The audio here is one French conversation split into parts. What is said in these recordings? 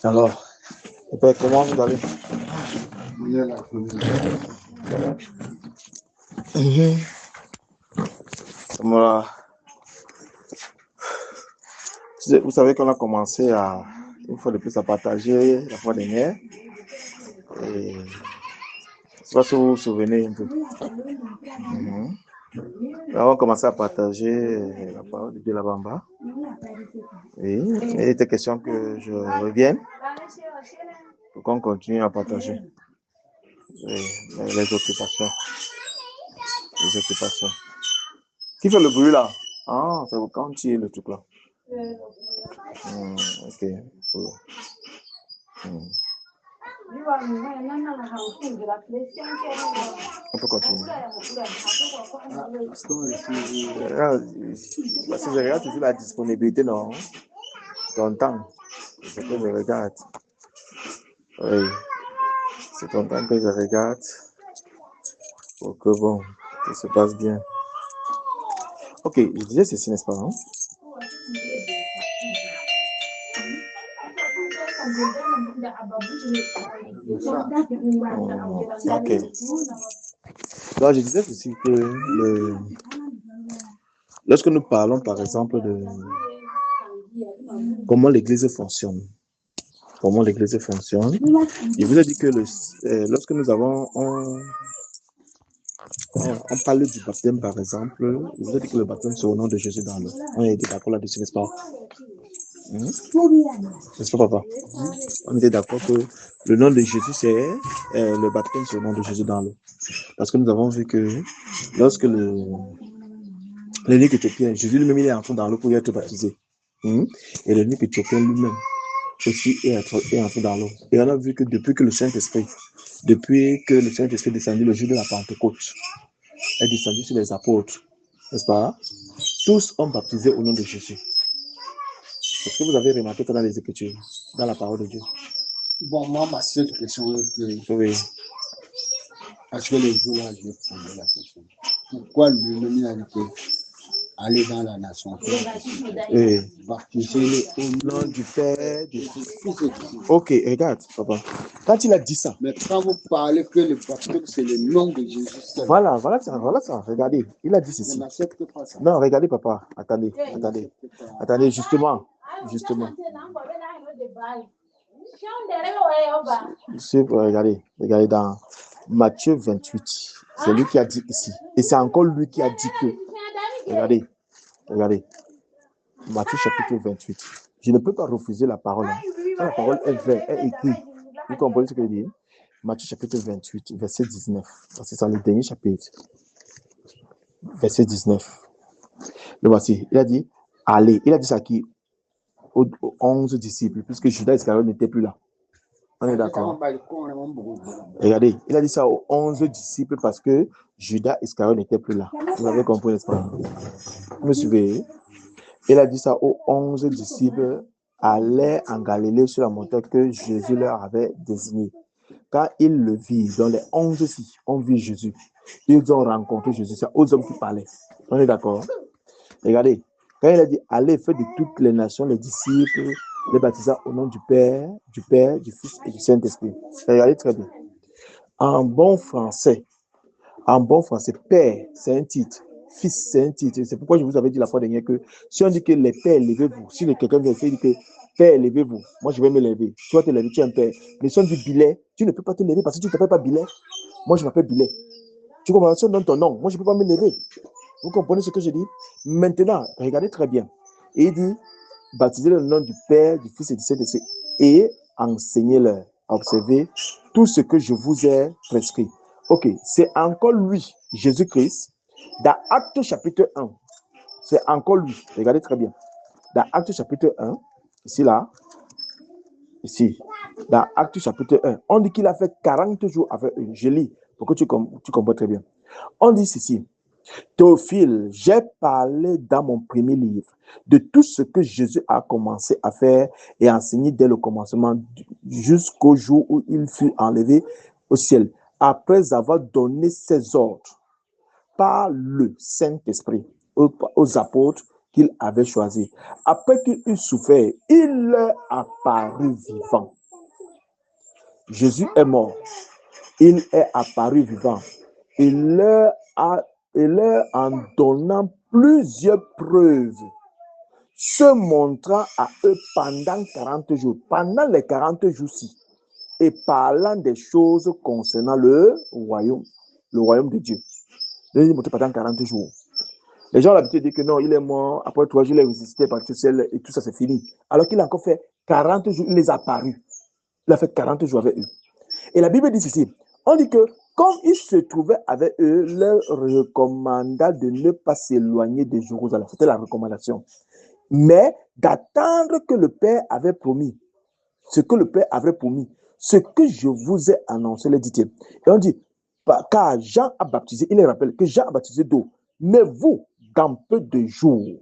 Alors, Père, comment vous allez? Voilà. Vous savez qu'on a commencé une fois de plus à partager la fois dernière. Et je sais pas si vous vous souvenez un peu. Nous avons commencé à partager la parole de Dieu là-bas en bas. Oui, il était question que je revienne pour qu'on continue à partager les occupations. Les occupations. Qui fait le bruit là? Ah, c'est vous quand tu es le truc là. Ok. On peut continuer. Parce que je regarde toujours la disponibilité, non? Ton temps. C'est que je regarde. Oui. C'est ton temps que je regarde. Pour que bon, tout se passe bien. Ok, je disais ceci, n'est-ce pas? Hein? Ok. Donc, je disais aussi que lorsque nous parlons, par exemple, de comment l'Église fonctionne, je vous ai dit que lorsque nous avons on parle du baptême, par exemple, je vous ai dit que le baptême, c'est au nom de Jésus dans l'eau. On est d'accord là-dessus, n'est-ce pas? N'est-ce pas, papa? On était d'accord que le nom de Jésus, c'est le baptême, c'est au nom de Jésus dans l'eau. Parce que nous avons vu que lorsque l'eunuque éthiopien, Jésus lui-même, il est entré dans l'eau pour y être baptisé. Et l'eunuque éthiopien lui-même aussi est entré dans l'eau. Et on a vu que depuis que le Saint-Esprit est descendu le jour de la Pentecôte, est descendu sur les apôtres, n'est-ce pas? Tous ont baptisé au nom de Jésus. Est-ce que vous avez remarqué ça dans les Écritures, dans la parole de Dieu? Bon, moi, ma seule question est que... Oui. Parce que le jour-là, je vais poser la question. Pourquoi lui-même a dit aller dans la nation? Oui. Baptiser au nom du Père, du Fils. Ok, regarde, papa. Quand il a dit ça. Mais quand vous parlez que le baptême, c'est le nom de Jésus. Voilà ça. Regardez, il a dit ceci. Je n'accepte pas ça. Non, regardez, papa. Attendez, justement. Regardez dans Matthieu 28. C'est lui qui a dit ici. Et c'est encore lui qui a dit que. Regardez. Matthieu chapitre 28. Je ne peux pas refuser la parole. Quand la parole est écrite. Vous comprenez ce que je dis? Matthieu chapitre 28, verset 19. C'est dans le dernier chapitre. Verset 19. Le voici. Il a dit, allez. Il a dit ça qui aux 11 disciples, puisque Judas Iscariote n'était plus là. On est d'accord? Regardez, il a dit ça aux 11 disciples parce que Judas Iscariote n'était plus là. Vous avez compris, n'est-ce pas? Vous me suivez? Il a dit ça aux 11 disciples, allaient en Galilée sur la montagne que Jésus leur avait désignée. Quand ils le virent, dans les 11 aussi, on vit Jésus. Ils ont rencontré Jésus, c'est aux hommes qui parlaient. On est d'accord? Regardez, quand il a dit, allez, faites de toutes les nations les disciples, les baptisant au nom du Père, du Fils et du Saint-Esprit. Regardez très bien. En bon français, Père, c'est un titre. Fils, c'est un titre. C'est pourquoi je vous avais dit la fois dernière que si on dit que les pères, levez-vous, si quelqu'un vient dire que Père, levez-vous, moi je vais me lever. Tu vas te lever, tu es un père. Mais si on dit Billet, tu ne peux pas te lever parce que tu ne t'appelles pas Billet. Moi je m'appelle Billet. Tu comprends? Si on donne ton nom, moi je ne peux pas me lever. Vous comprenez ce que je dis? Maintenant, regardez très bien. Et il dit, baptisez le nom du Père, du Fils et du Saint-Esprit et enseignez-leur à observer tout ce que je vous ai prescrit. Ok, c'est encore lui, Jésus-Christ, dans Actes chapitre 1. C'est encore lui. Regardez très bien. Dans Actes chapitre 1, ici, dans Actes chapitre 1, on dit qu'il a fait 40 jours avec eux. Je lis pour que tu comprends très bien. On dit ceci. Théophile, j'ai parlé dans mon premier livre de tout ce que Jésus a commencé à faire et enseigné dès le commencement jusqu'au jour où il fut enlevé au ciel, après avoir donné ses ordres par le Saint-Esprit aux apôtres qu'il avait choisi. Après qu'il eut souffert, il leur apparut vivant. Jésus est mort. Il est apparu vivant. Il leur en donnant plusieurs preuves, se montrant à eux pendant 40 jours. Pendant les 40 jours-ci, et parlant des choses concernant le royaume de Dieu. Il est montré pendant 40 jours. Les gens ont l'habitude de dire que non, il est mort, après 3 jours, il est ressuscité par Dieu seul et tout ça, c'est fini. Alors qu'il a encore fait 40 jours, il les a apparus. Il a fait 40 jours avec eux. Et la Bible dit ceci, on dit que comme il se trouvait avec eux, leur recommanda de ne pas s'éloigner de Jérusalem. C'était la recommandation. Mais d'attendre que le Père avait promis. Ce que le Père avait promis. Ce que je vous ai annoncé, le dit-il. Et on dit, car Jean a baptisé, il les rappelle que Jean a baptisé d'eau. Mais vous, dans peu de jours,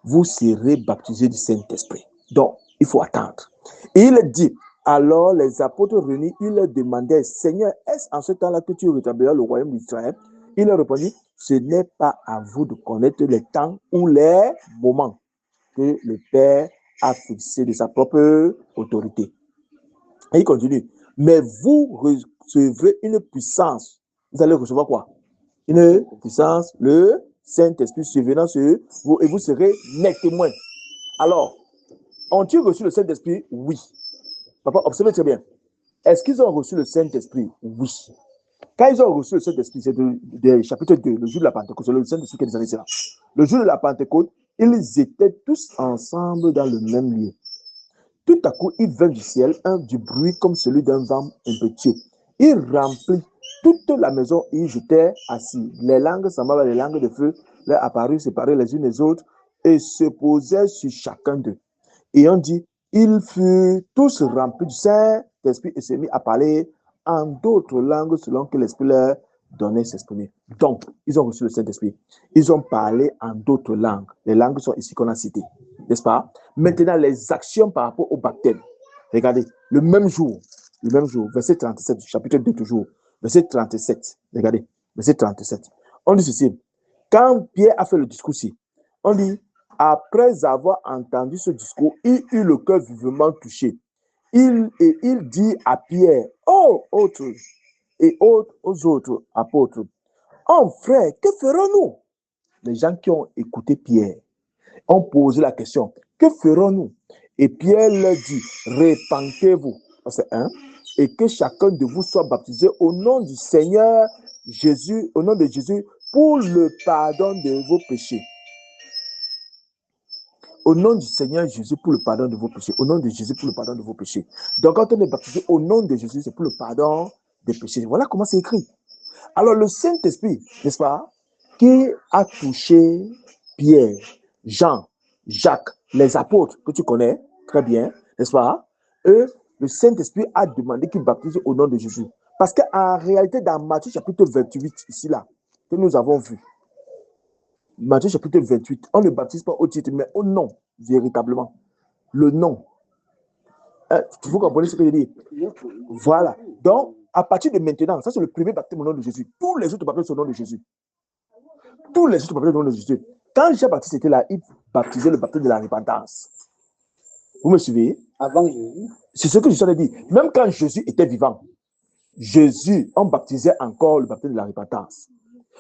vous serez baptisés du Saint-Esprit. Donc, il faut attendre. Et il dit, alors les apôtres réunis, ils leur demandaient, Seigneur, est-ce en ce temps-là que tu rétabliras le royaume d'Israël? Il leur répondit, ce n'est pas à vous de connaître les temps ou les moments que le Père a fixé de sa propre autorité. Et il continue, mais vous recevrez une puissance. Vous allez recevoir quoi? Une puissance, le Saint-Esprit survenant sur vous et vous serez mes témoins. Alors, ont-ils reçu le Saint-Esprit? Oui. Papa, observez très bien. Est-ce qu'ils ont reçu le Saint-Esprit? Oui. Quand ils ont reçu le Saint-Esprit, c'est de chapitre 2, le jour de la Pentecôte, c'est le Saint-Esprit qui les a laissés là. Le jour de la Pentecôte, ils étaient tous ensemble dans le même lieu. Tout à coup, il vint du ciel du bruit comme celui d'un vent impétueux. Il remplit toute la maison et ils étaient assis. Les langues semblables à des langues de feu leur apparurent séparées les unes des autres et se posaient sur chacun d'eux. Et on dit, ils furent tous remplis du Saint-Esprit et se mirent à parler en d'autres langues selon que l'Esprit leur donnait s'exprimer. Donc, ils ont reçu le Saint-Esprit. Ils ont parlé en d'autres langues. Les langues sont ici qu'on a citées, n'est-ce pas? Maintenant, les actions par rapport au baptême. Regardez, le même jour, verset 37, chapitre 2 toujours, verset 37, regardez, verset 37. On dit ceci, quand Pierre a fait le discours-ci, on dit, après avoir entendu ce discours, il eut le cœur vivement touché. Il dit à Pierre, aux autres apôtres, oh frère, que ferons-nous? Les gens qui ont écouté Pierre ont posé la question, que ferons-nous? Et Pierre leur dit, repentez-vous, c'est 1, et que chacun de vous soit baptisé au nom du Seigneur Jésus, au nom de Jésus, pour le pardon de vos péchés. Au nom du Seigneur Jésus pour le pardon de vos péchés. Au nom de Jésus pour le pardon de vos péchés. Donc, quand on est baptisé au nom de Jésus, c'est pour le pardon des péchés. Voilà comment c'est écrit. Alors, le Saint-Esprit, n'est-ce pas, qui a touché Pierre, Jean, Jacques, les apôtres que tu connais très bien, n'est-ce pas, eux, le Saint-Esprit a demandé qu'ils baptisent au nom de Jésus. Parce qu'en réalité, dans Matthieu chapitre 28, ici, là, que nous avons vu, Matthieu chapitre 28, on ne baptise pas au titre, mais au nom, véritablement. Le nom. Vous comprenez ce que je dis? Voilà. Donc, à partir de maintenant, ça c'est le premier baptême au nom de Jésus. Tous les autres baptêmes sont au nom de Jésus. Tous les autres baptêmes au nom de Jésus. Quand Jean-Baptiste était là, il baptisait le baptême de la repentance. Vous me suivez? Avant Jésus. C'est ce que je suis en train de dire. Même quand Jésus était vivant, Jésus, on baptisait encore le baptême de la repentance.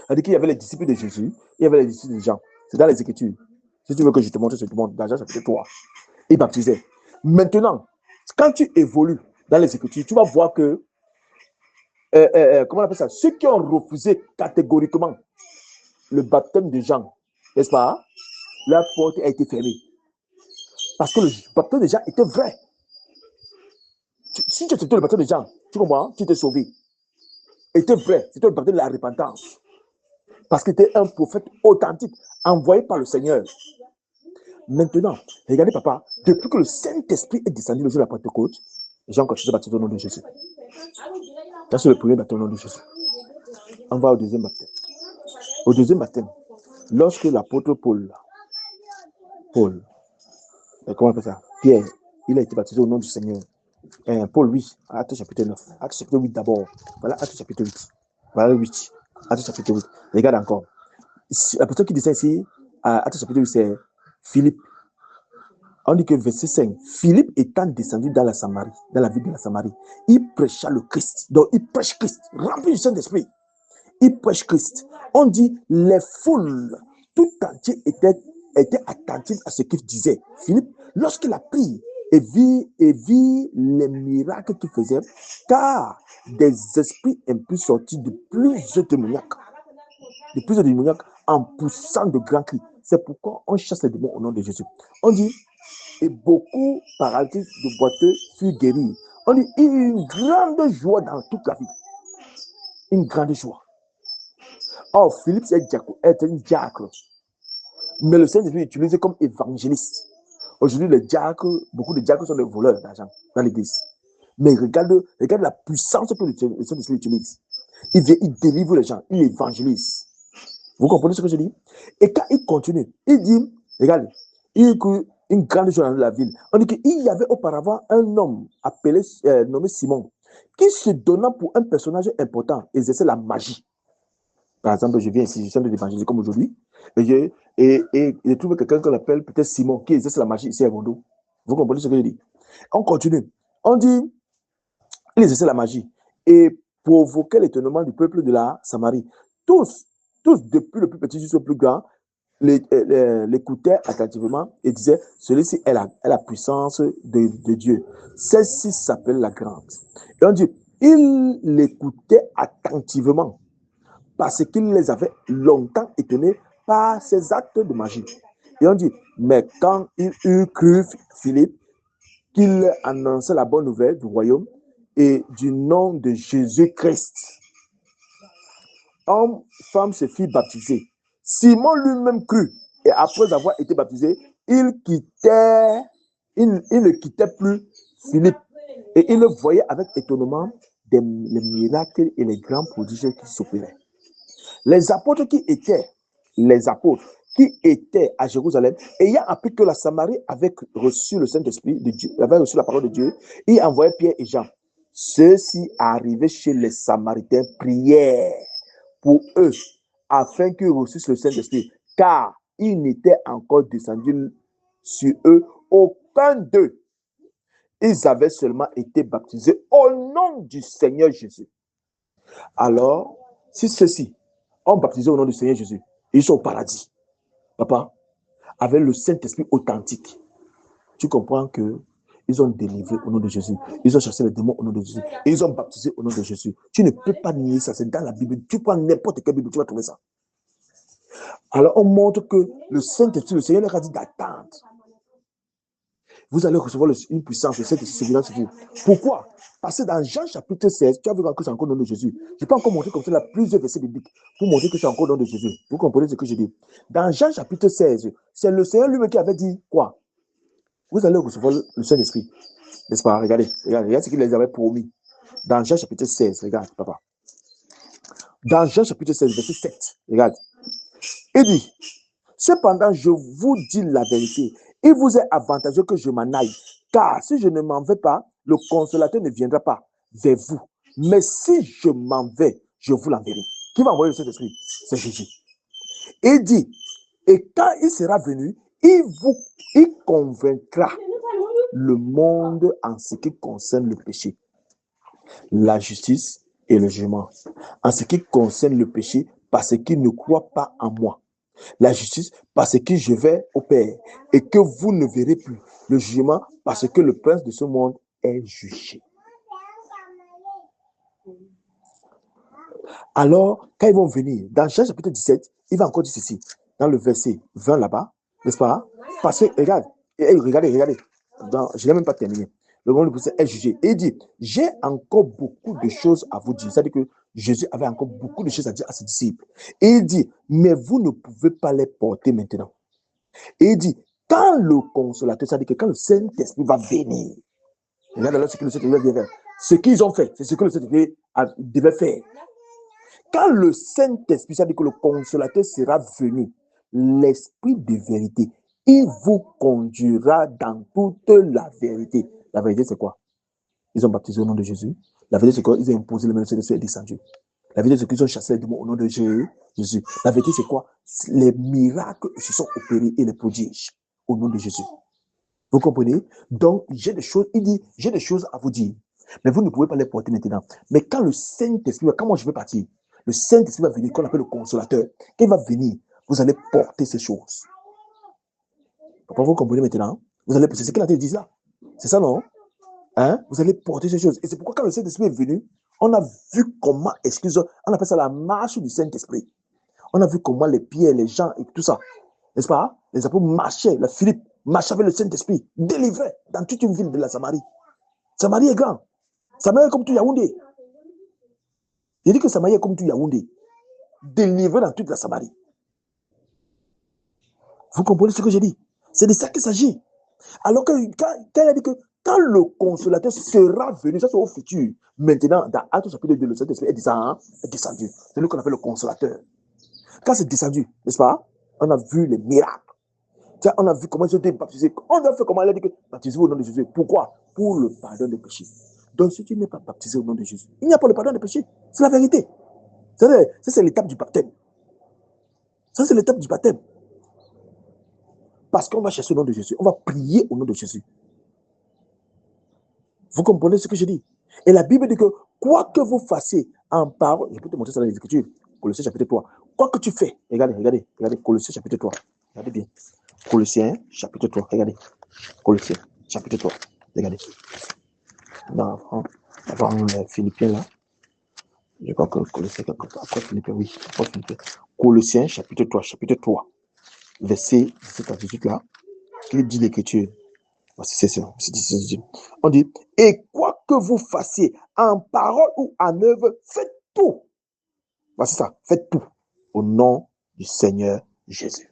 C'est-à-dire qu'il y avait les disciples de Jésus, il y avait les disciples de Jean. C'est dans les Écritures. Si tu veux que je te montre, je te montre. Dans Jean chapitre 3. Ils baptisaient. Maintenant, quand tu évolues dans les Écritures, tu vas voir que, comment on appelle ça, ceux qui ont refusé catégoriquement le baptême de Jean, n'est-ce pas, leur porte a été fermée. Parce que le baptême de Jean était vrai. Si tu acceptais le baptême de Jean, tu comprends, tu t'es sauvé. Était vrai, c'était le baptême de la repentance. Parce qu'il était un prophète authentique, envoyé par le Seigneur. Maintenant, regardez papa, depuis que le Saint-Esprit est descendu le jour de la Pentecôte, les gens continuent de baptiser au nom de Jésus. Ça, c'est le premier baptême au nom de Jésus. On va au deuxième baptême. Au deuxième baptême, lorsque l'apôtre Paul, comment on appelle ça? Pierre, il a été baptisé au nom du Seigneur. Paul, oui, Acte chapitre 9. Acte chapitre 8 d'abord. Voilà, Acte chapitre 8. Voilà le 8. Acte chapitre 8. Regarde encore. La personne qui dit ça ici, Actes chapitre 8, c'est Philippe. On dit que verset 5, Philippe étant descendu dans la Samarie, dans la ville de la Samarie, il prêcha le Christ. Donc il prêche Christ, rempli du Saint-Esprit. Il prêche Christ. On dit les foules tout entières étaient attentives à ce qu'il disait. Philippe, lorsqu'il a pris et vit les miracles qu'il faisait, car des esprits impurs sortis de plusieurs démoniaques en poussant de grands cris. C'est pourquoi on chasse les démons au nom de Jésus. On dit, et beaucoup paralytiques de boiteux furent guéris. On dit, il y a eu une grande joie dans toute la vie. Une grande joie. Or, Philippe est un diacre. Mais le Saint-Esprit est utilisé comme évangéliste. Aujourd'hui, les diacres, beaucoup de diacres sont des voleurs d'argent dans l'église. Mais regarde la puissance que le Saint-Esprit utilise. Il vient, il délivre les gens, il évangélise. Vous comprenez ce que je dis? Et quand il continue, il dit, regarde, il y a une grande joie dans la ville. On dit qu'il y avait auparavant un homme appelé, nommé Simon, qui se donna pour un personnage important, exerçait la magie. Par exemple, je viens ici, je suis en train d'évangéliser comme aujourd'hui, et je trouve quelqu'un qu'on appelle peut-être Simon, qui exerce la magie ici à Bordeaux. Vous comprenez ce que je dis? On continue. On dit, il exerçait la magie et provoquait l'étonnement du peuple de la Samarie. Tous, depuis le plus petit jusqu'au plus grand, l'écoutaient attentivement et disaient, celui-ci est la puissance de Dieu. Celle-ci s'appelle la grande. Et on dit, il l'écoutait attentivement parce qu'il les avait longtemps étonnés par ses actes de magie. Et on dit, mais quand il eut cru Philippe, qu'il annonçait la bonne nouvelle du royaume et du nom de Jésus-Christ, homme, femme se fit baptiser. Simon lui-même crut, et après avoir été baptisé, il ne quittait plus Philippe, et il voyait avec étonnement les miracles et les grands prodiges qui s'opéraient. Les apôtres qui étaient à Jérusalem, ayant appris que la Samarie avait reçu le Saint-Esprit de Dieu, avait reçu la parole de Dieu, ils envoyaient Pierre et Jean. Ceux-ci arrivaient chez les Samaritains, prièrent pour eux, afin qu'ils reçussent le Saint-Esprit, car il n'était encore descendu sur eux aucun d'eux. Ils avaient seulement été baptisés au nom du Seigneur Jésus. Alors, si ceux-ci ont baptisé au nom du Seigneur Jésus, ils sont au paradis. Papa, avec le Saint-Esprit authentique, tu comprends que ils ont délivré au nom de Jésus. Ils ont chassé les démons au nom de Jésus. Et ils ont baptisé au nom de Jésus. Tu ne peux pas nier ça. C'est dans la Bible. Tu prends n'importe quelle Bible, tu vas trouver ça. Alors, on montre que le Saint-Esprit, le Seigneur leur a dit d'attendre. Vous allez recevoir une puissance, le Saint-Esprit se sur vous. Pourquoi? Parce que dans Jean chapitre 16, tu as vu que c'est encore le nom de Jésus. Je ne peux pas encore montrer comme ça là plusieurs versets bibliques pour montrer que c'est encore le nom de Jésus. Vous comprenez ce que je dis? Dans Jean chapitre 16, c'est le Seigneur lui-même qui avait dit quoi? Vous allez recevoir le Saint-Esprit. N'est-ce pas? Regardez ce qu'il les avait promis. Dans Jean chapitre 16, regarde, papa. Dans Jean chapitre 16, verset 7, regarde. Il dit, cependant, je vous dis la vérité. Il vous est avantageux que je m'en aille. Car si je ne m'en vais pas, le consolateur ne viendra pas vers vous. Mais si je m'en vais, je vous l'enverrai. Qui va envoyer le Saint-Esprit? C'est Jésus. Il dit, et quand il sera venu, il convaincra le monde en ce qui concerne le péché, la justice et le jugement. En ce qui concerne le péché, parce qu'il ne croit pas en moi. La justice, parce que je vais au Père et que vous ne verrez plus. Le jugement, parce que le prince de ce monde est jugé. Alors, quand ils vont venir, dans Jean chapitre 17, il va encore dire ceci, dans le verset 20 là-bas, n'est-ce pas? Parce que, regardez, je n'ai même pas terminé. Le monde est jugé. Et il dit, j'ai encore beaucoup de choses à vous dire. C'est-à-dire que Jésus avait encore beaucoup de choses à dire à ses disciples. Et il dit, mais vous ne pouvez pas les porter maintenant. Et il dit, quand le consolateur, c'est-à-dire que quand le Saint-Esprit va venir, regarde alors ce que le Saint-Esprit va faire. Ce qu'ils ont fait, c'est ce que le Saint-Esprit devait faire. Quand le Saint-Esprit, c'est-à-dire que le consolateur sera venu, l'Esprit de vérité, il vous conduira dans toute la vérité. La vérité, c'est quoi? Ils ont baptisé au nom de Jésus. La vérité, c'est quoi? Ils ont imposé le même Saint-Esprit est descendu. La vérité, c'est qu'ils ont chassé les démons au nom de Jésus. La vérité, c'est quoi? Les miracles se sont opérés et les prodiges au nom de Jésus. Vous comprenez? Donc, j'ai des choses, il dit, j'ai des choses à vous dire. Mais vous ne pouvez pas les porter maintenant. Mais quand le Saint-Esprit, quand moi je vais partir, le Saint-Esprit va venir, qu'on appelle le consolateur. Quand il va venir, vous allez porter ces choses. Papa, vous comprenez maintenant? Vous allez, c'est ce qu'il a dit là. C'est ça, non? Hein? Vous allez porter ces choses. Et c'est pourquoi quand le Saint-Esprit est venu, on a vu comment, on appelle ça la marche du Saint-Esprit. On a vu comment les pierres, les gens et tout ça, n'est-ce pas? Les apôtres marchaient, la Philippe marchait avec le Saint-Esprit, délivré dans toute une ville de la Samarie. Samarie est grand. Samarie est comme tout Yaoundé. Il dit que Samarie est comme tout Yaoundé. Délivré dans toute la Samarie. Vous comprenez ce que j'ai dit? C'est de ça qu'il s'agit. Alors que quand il a dit que quand le consolateur sera venu, ça c'est au futur. Maintenant, dans Actes chapitre 2, le Saint-Esprit est descendu. C'est lui qu'on appelle le consolateur. Quand c'est descendu, n'est-ce pas? On a vu les miracles. On a vu comment ils ont été baptisés. On a fait comment il a dit que baptisez-vous au nom de Jésus. Pourquoi? Pour le pardon des péchés. Donc si tu n'es pas baptisé au nom de Jésus, il n'y a pas le pardon des péchés. C'est la vérité. Ça c'est l'étape du baptême. Ça c'est l'étape du baptême. Parce qu'on va chercher au nom de Jésus. On va prier au nom de Jésus. Vous comprenez ce que je dis? Et la Bible dit que quoi que vous fassiez en parole, je peux te montrer ça dans les Écritures, Colossiens chapitre 3. Quoi que tu fais, regardez, Colossiens chapitre 3. Regardez bien. Colossiens chapitre 3, regardez. Colossiens chapitre 3, regardez. Non, avant les Philippiens là. Je crois que Colossiens, après Philippiens, oui. Après Philippiens. Colossiens chapitre 3, verset 17 à 18 là. Qu'il dit l'Écriture. C'est ça. On dit, et quoi que vous fassiez en parole ou en œuvre, faites tout. Voici ça, faites tout au nom du Seigneur Jésus.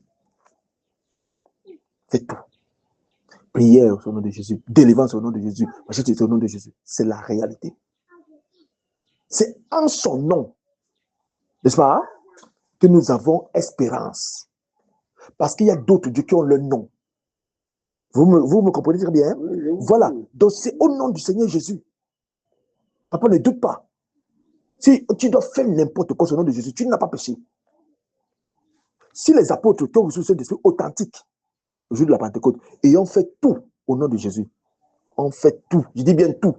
Faites tout. Prière au nom de Jésus, délivrance au nom de Jésus, majesté au nom de Jésus. C'est la réalité. C'est en son nom, n'est-ce pas, que nous avons espérance. Parce qu'il y a d'autres dieux qui ont le nom. Vous me comprenez très bien? Oui. Voilà. Donc, c'est au nom du Seigneur Jésus. Papa, ne doute pas. Si tu dois faire n'importe quoi au nom de Jésus, tu n'as pas péché. Si les apôtres qui ont reçu ce Saint-Esprit authentique, au jour de la Pentecôte, et ont fait tout au nom de Jésus, on fait tout, je dis bien tout,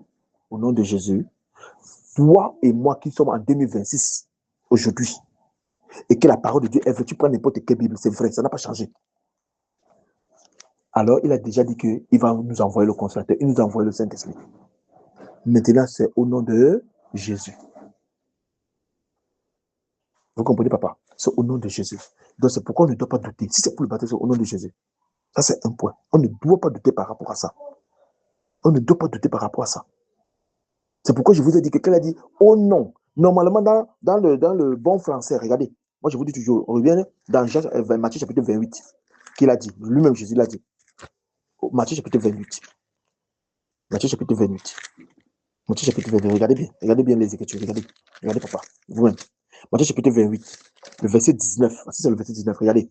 au nom de Jésus, toi et moi qui sommes en 2026, aujourd'hui, et que la parole de Dieu est vraie, tu prends n'importe quelle Bible, c'est vrai, ça n'a pas changé. Alors, il a déjà dit qu'il va nous envoyer le consolateur, il nous envoie le Saint-Esprit. Maintenant, c'est au nom de Jésus. Vous comprenez, papa? C'est au nom de Jésus. Donc, c'est pourquoi on ne doit pas douter. Si c'est pour le baptême, c'est au nom de Jésus. Ça, c'est un point. On ne doit pas douter par rapport à ça. On ne doit pas douter par rapport à ça. C'est pourquoi je vous ai dit que, qu'elle a dit au nom. Normalement, dans le bon français, regardez. Moi, je vous dis toujours, on revient dans Matthieu chapitre 28, qu'il a dit. Lui-même, Jésus l'a dit. Matthieu chapitre 28. Matthieu chapitre 28. Matthieu chapitre 28. Regardez bien les Écritures. Regardez, papa. Vous-même. Matthieu chapitre 28, le verset 19. Voici, c'est le verset 19. Regardez.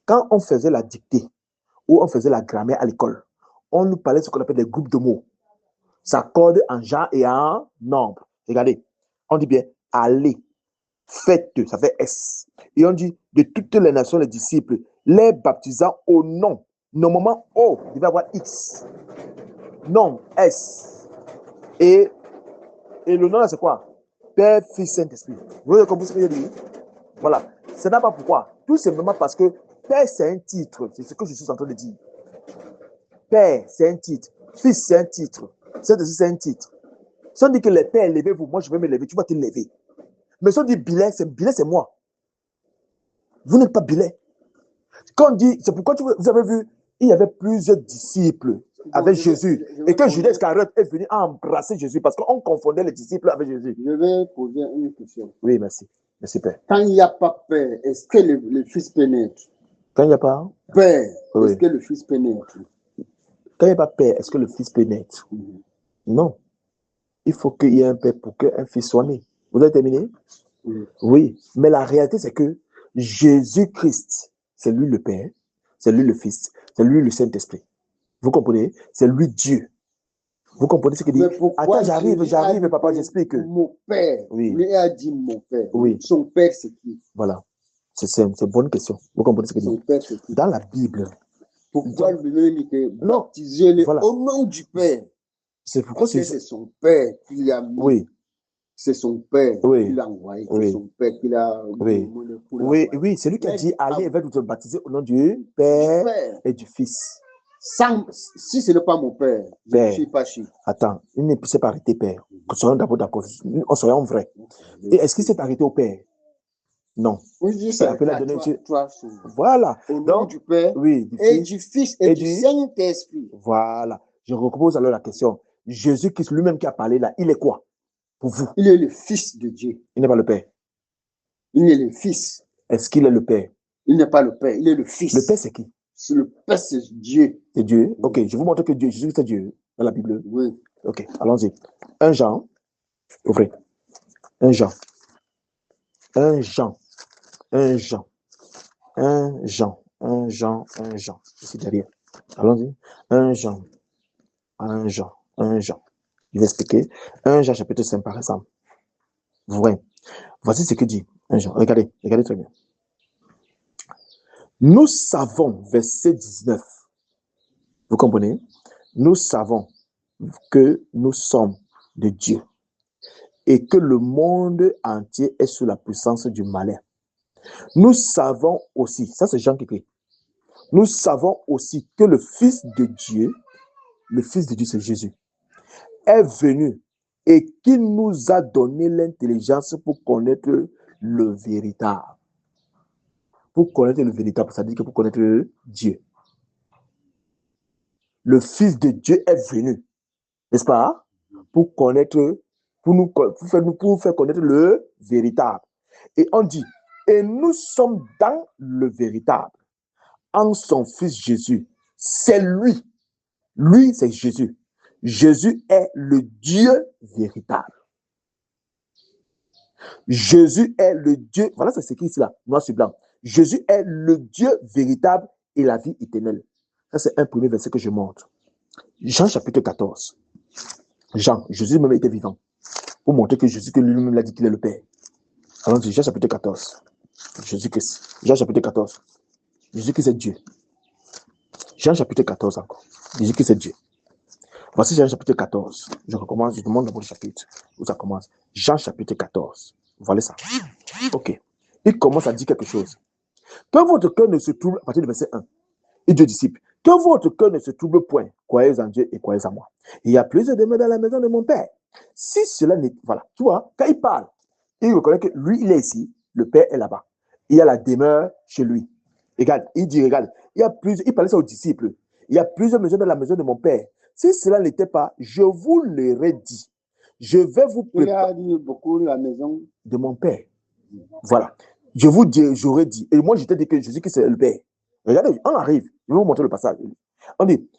Quand on faisait la dictée ou on faisait la grammaire à l'école, on nous parlait de ce qu'on appelle des groupes de mots. Ça code en genre et en nombre. Regardez. On dit bien allez, faites, ça fait S. Et on dit de toutes les nations, les disciples, les baptisant au nom. Normalement, O, il va y avoir X. Nom, S. Et le nom là, c'est quoi? Père, Fils, Saint-Esprit. Vous avez compris ce que je dis? Voilà. Ce n'est pas pourquoi. Tout simplement parce que Père, c'est un titre. C'est ce que je suis en train de dire. Père, c'est un titre. Fils, c'est un titre. Saint-Esprit, c'est un titre. Si on dit que les pères, levez-vous, moi je vais me lever, tu vas te lever. Mais si on dit bilet, c'est moi. Vous n'êtes pas bilet. Quand on dit, c'est pourquoi vous avez vu, il y avait plusieurs disciples avec Jésus. Et que Judas Iscariote est venu embrasser Jésus parce qu'on confondait les disciples avec Jésus. Je vais poser une question. Oui, merci. Merci, Père. Quand il n'y a pas Père, est-ce que le Fils pénètre? Quand il n'y a pas Père, oui. Est-ce que le Fils pénètre? Quand il n'y a pas Père, est-ce que le Fils pénètre? Non. Il faut qu'il y ait un Père pour qu'un Fils soit né. Vous avez terminé? Oui. Mais la réalité, c'est que Jésus-Christ, c'est lui le Père, c'est lui le Fils, c'est lui le Saint-Esprit. Vous comprenez? C'est lui Dieu. Vous comprenez ce qu'il dit? Mais pourquoi Attends, j'arrive, Jésus a dit papa, que j'explique. Mon père. Oui. Il a dit mon père. Oui. Son père, c'est qui? Voilà. C'est une bonne question. Vous comprenez ce qu'il Son dit? père, c'est qui? Dans la Bible. Pourquoi lui dit que Non. baptisez-le Voilà. au nom du Père? C'est pourquoi Parce que c'est son père qui l'a mis. Oui. C'est son père Oui. qui l'a envoyé. Oui. C'est son père qui l'a Oui. Oui, c'est lui qui a dit allez, va te baptiser au nom du Père et du Fils. Si ce n'est pas mon père, je ne suis pas chez. Attends, il ne s'est pas arrêté Père. Soyons d'abord d'accord. Soyons vrais. Et est-ce qu'il s'est arrêté au Père? Non. Oui, c'est après la toi, voilà. Au nom du Père oui, et du Fils et du Saint-Esprit. Voilà. Je repose alors la question. Jésus-Christ lui-même qui a parlé là, il est quoi pour vous? Il est le Fils de Dieu. Il n'est pas le Père. Il est le Fils. Est-ce qu'il est le Père? Il n'est pas le Père, il est le Fils. Le Père, c'est qui? Le Père, c'est Dieu. C'est Dieu? Ok, je vous montre que Dieu, Jésus, c'est Dieu dans la Bible. Oui. Ok, allons-y. 1 Jean, ouvrez. 1 Jean. 1 Jean. 1 Jean. 1 Jean. 1 Jean. 1 Jean. Ici derrière. Allons-y. 1 Jean. 1 Jean. 1 Jean. Je vais expliquer. 1 Jean chapitre 5 par exemple. Vous voyez. Voici ce que dit 1 Jean. Regardez très bien. Nous savons, verset 19. Vous comprenez? Nous savons que nous sommes de Dieu et que le monde entier est sous la puissance du malin. Nous savons aussi, ça c'est Jean qui écrit, nous savons aussi que le Fils de Dieu c'est Jésus, est venu et qu'il nous a donné l'intelligence pour connaître le véritable. Pour connaître le véritable, ça veut dire que pour connaître Dieu. Le Fils de Dieu est venu, n'est-ce pas? Pour connaître, pour faire connaître le véritable. Et on dit, et nous sommes dans le véritable, en son Fils Jésus. C'est lui. Lui, c'est Jésus. Jésus est le Dieu véritable. Jésus est le Dieu, voilà, c'est écrit ici là, noir sur blanc. Jésus est le Dieu véritable et la vie éternelle. Ça, c'est un premier verset que je montre. Jean chapitre 14. Jean, Jésus même était vivant. Pour montrer que Jésus, que lui-même l'a dit qu'il est le Père. Allons-y, Jean chapitre 14. Jésus-Christ. Jean chapitre 14. Jésus-Christ est Dieu. Jean chapitre 14 encore. Jésus-Christ est Dieu. Voici Jean chapitre 14. Je recommence, je demande d'abord le chapitre où ça commence. Jean chapitre 14. Voilà ça. Ok. Il commence à dire quelque chose. Que votre cœur ne se trouble, à partir du verset 1. Et Dieu disciple, que votre cœur ne se trouble point. Croyez en Dieu et croyez en moi. Il y a plusieurs demeures dans la maison de mon Père. Si cela n'est... Voilà. Tu vois, quand il parle, il reconnaît que lui, il est ici, le Père est là-bas. Il y a la demeure chez lui. Regarde, il dit, regarde, il parlait ça aux disciples. Il y a plusieurs maisons dans la maison de mon Père. Si cela n'était pas, je vous l'aurais dit. Je vais vous préparer. Il a dit beaucoup la maison de mon Père. Voilà. Je vous dis, j'aurais dit. Et moi, je t'ai dit que Jésus, c'est le Père. Regardez, on arrive. Je vais vous montrer le passage. On dit,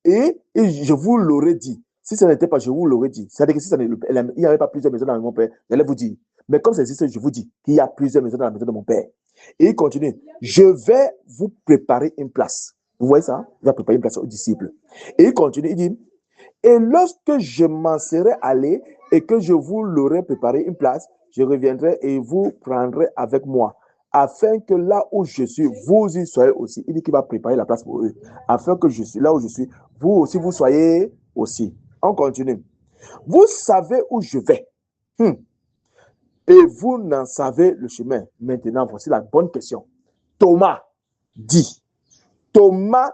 et je vous l'aurais dit. Si ce n'était pas, je vous l'aurais dit. C'est-à-dire que si il n'y avait pas plusieurs maisons dans mon Père, j'allais vous dire. Mais comme ça existe, je vous dis qu'il y a plusieurs maisons dans la maison de mon Père. Et il continue. Je vais vous préparer une place. Vous voyez ça? Il va préparer une place aux disciples. Et il continue, il dit, et lorsque je m'en serai allé et que je vous l'aurai préparé une place, je reviendrai et vous prendrai avec moi, afin que là où je suis, vous y soyez aussi. Il dit qu'il va préparer la place pour eux, afin que je suis là où je suis, vous aussi vous soyez aussi. On continue. Vous savez où je vais. Et vous n'en savez le chemin. Maintenant, voici la bonne question. Thomas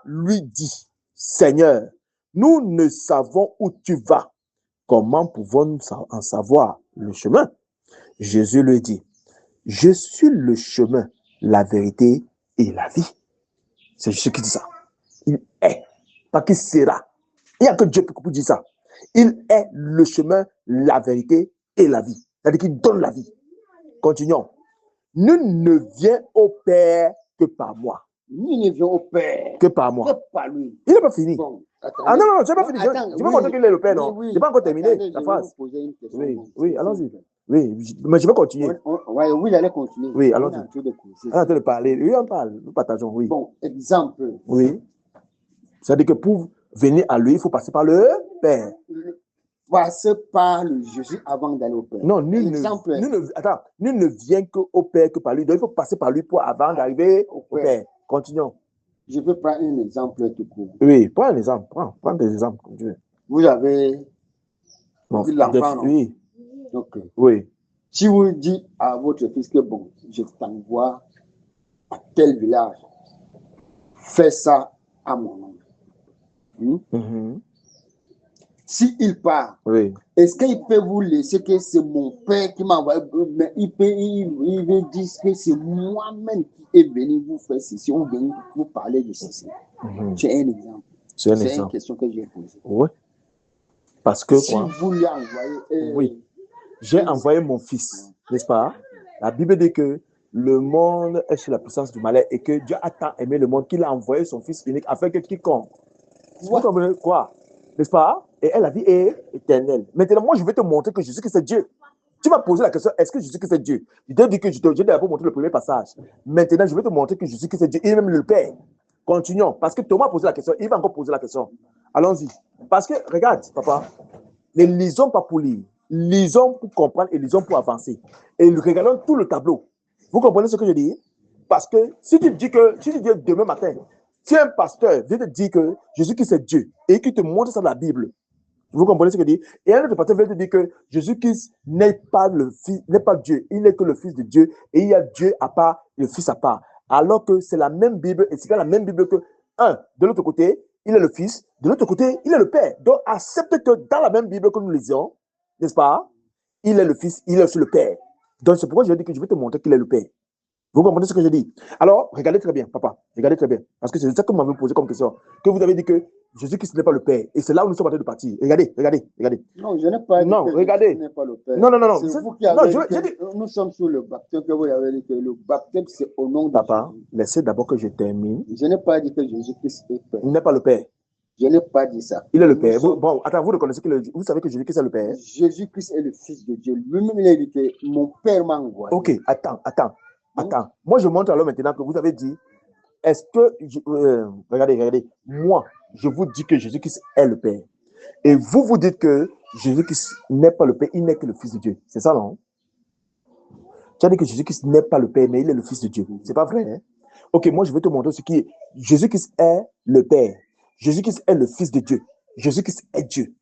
lui dit, Seigneur, nous ne savons où tu vas. Comment pouvons-nous en savoir le chemin? Jésus lui dit, je suis le chemin, la vérité et la vie. C'est Jésus qui dit ça. Il est, pas qu'il sera. Il n'y a que Dieu qui peut dire ça. Il est le chemin, la vérité et la vie. C'est-à-dire qu'il donne la vie. Continuons. Nul ne vient au Père que par moi. Nul ne vient au Père que par moi. Que par lui. Il n'est pas fini. Bon, ah non, je n'ai pas fini. Je vais montrer qu'il est le Père, non? Je n'ai pas encore terminé la phrase. Oui, allons-y. Oui, mais je vais continuer. Oui, j'allais continuer. Oui, allons-y. On est en train de parler. Oui, on parle. Nous partageons, oui. Bon, exemple. Oui. C'est-à-dire que pour venir à lui, il faut passer par le Père. passer par le Jésus avant d'aller au Père. Non, nul ne vient qu'au Père que par lui. Donc, il faut passer par lui avant d'arriver au Père. Continuons. Je peux prendre un exemple tout court. Oui, prends un exemple. Prends des exemples comme tu veux. Vous avez l'enfant, non? Oui. Ok. Oui. Si vous dites à votre fils que bon, je t'envoie à tel village, fais ça à mon nom. S'il part, oui. Est-ce qu'il peut vous laisser que c'est mon père qui m'a envoyé, mais il veut dire que c'est moi-même qui est venu vous faire ceci, on vient vous parler de ceci. C'est un exemple. C'est une question que j'ai posée. Oui. Parce que si vous lui envoyez. Oui. J'ai envoyé mon fils, n'est-ce pas? La Bible dit que le monde est sous la puissance du malin et que Dieu a tant aimé le monde qu'il a envoyé son fils unique afin que quiconque. Vous comprenez quoi? N'est-ce pas? Et elle a dit éternelle. Maintenant, moi, je vais te montrer que Jésus-Christ est Dieu. Tu m'as posé la question, est-ce que Jésus-Christ est Dieu? Je t'ai dit que je t'ai montré le premier passage. Maintenant, je vais te montrer que Jésus-Christ est Dieu et même le Père. Continuons. Parce que Thomas a posé la question, il va encore poser la question. Allons-y. Parce que, regarde, papa, ne lisons pas pour lire. Lisons pour comprendre et lisons pour avancer. Et regardons tout le tableau. Vous comprenez ce que je dis? Parce que si tu dis demain matin, si un pasteur vient te dire que Jésus-Christ est Dieu et qu'il te montre ça dans la Bible, vous comprenez ce que je dis? Et un autre pasteur vient te dire que Jésus-Christ n'est pas Dieu, il n'est que le Fils de Dieu et il y a Dieu à part et le Fils à part. Alors que c'est la même Bible et c'est la même Bible que de l'autre côté, il est le Fils, de l'autre côté, il est le Père. Donc accepte que dans la même Bible que nous lisons, n'est-ce pas? Il est le Fils, il est aussi le Père. Donc c'est pourquoi je dis que je vais te montrer qu'il est le Père. Vous comprenez ce que je dis? Alors, regardez très bien, papa. Regardez très bien. Parce que c'est ça que vous m'avez posé comme question. Que vous avez dit que Jésus-Christ n'est pas le Père. Et c'est là où nous sommes en train de partir. Regardez. Non, je n'ai pas dit que Jésus n'est pas le Père. Non. C'est vous qui avez dit que nous sommes sous le baptême, que vous avez dit que le baptême, c'est au nom de Papa, Jésus. laissez d'abord que je termine. Je n'ai pas dit que Jésus-Christ est Père. Il n'est pas le Père. Je n'ai pas dit ça. Il est le Père. Bon, attends, vous reconnaissez vous savez que Jésus-Christ est le Père? Jésus-Christ est le Fils de Dieu. Lui-même, il a dit que mon Père m'a envoyé. Ok, attends. Moi, je montre alors maintenant que vous avez dit, est-ce que, regardez, moi, je vous dis que Jésus-Christ est le Père. Et vous dites que Jésus-Christ n'est pas le Père, il n'est que le Fils de Dieu. C'est ça, non? Tu as dit que Jésus-Christ n'est pas le Père, mais il est le Fils de Dieu. C'est pas vrai, hein? Ok, moi, je vais te montrer ce qui est. Jésus-Christ est le Père. Jésus-Christ est le Fils de Dieu. Jésus-Christ est Dieu.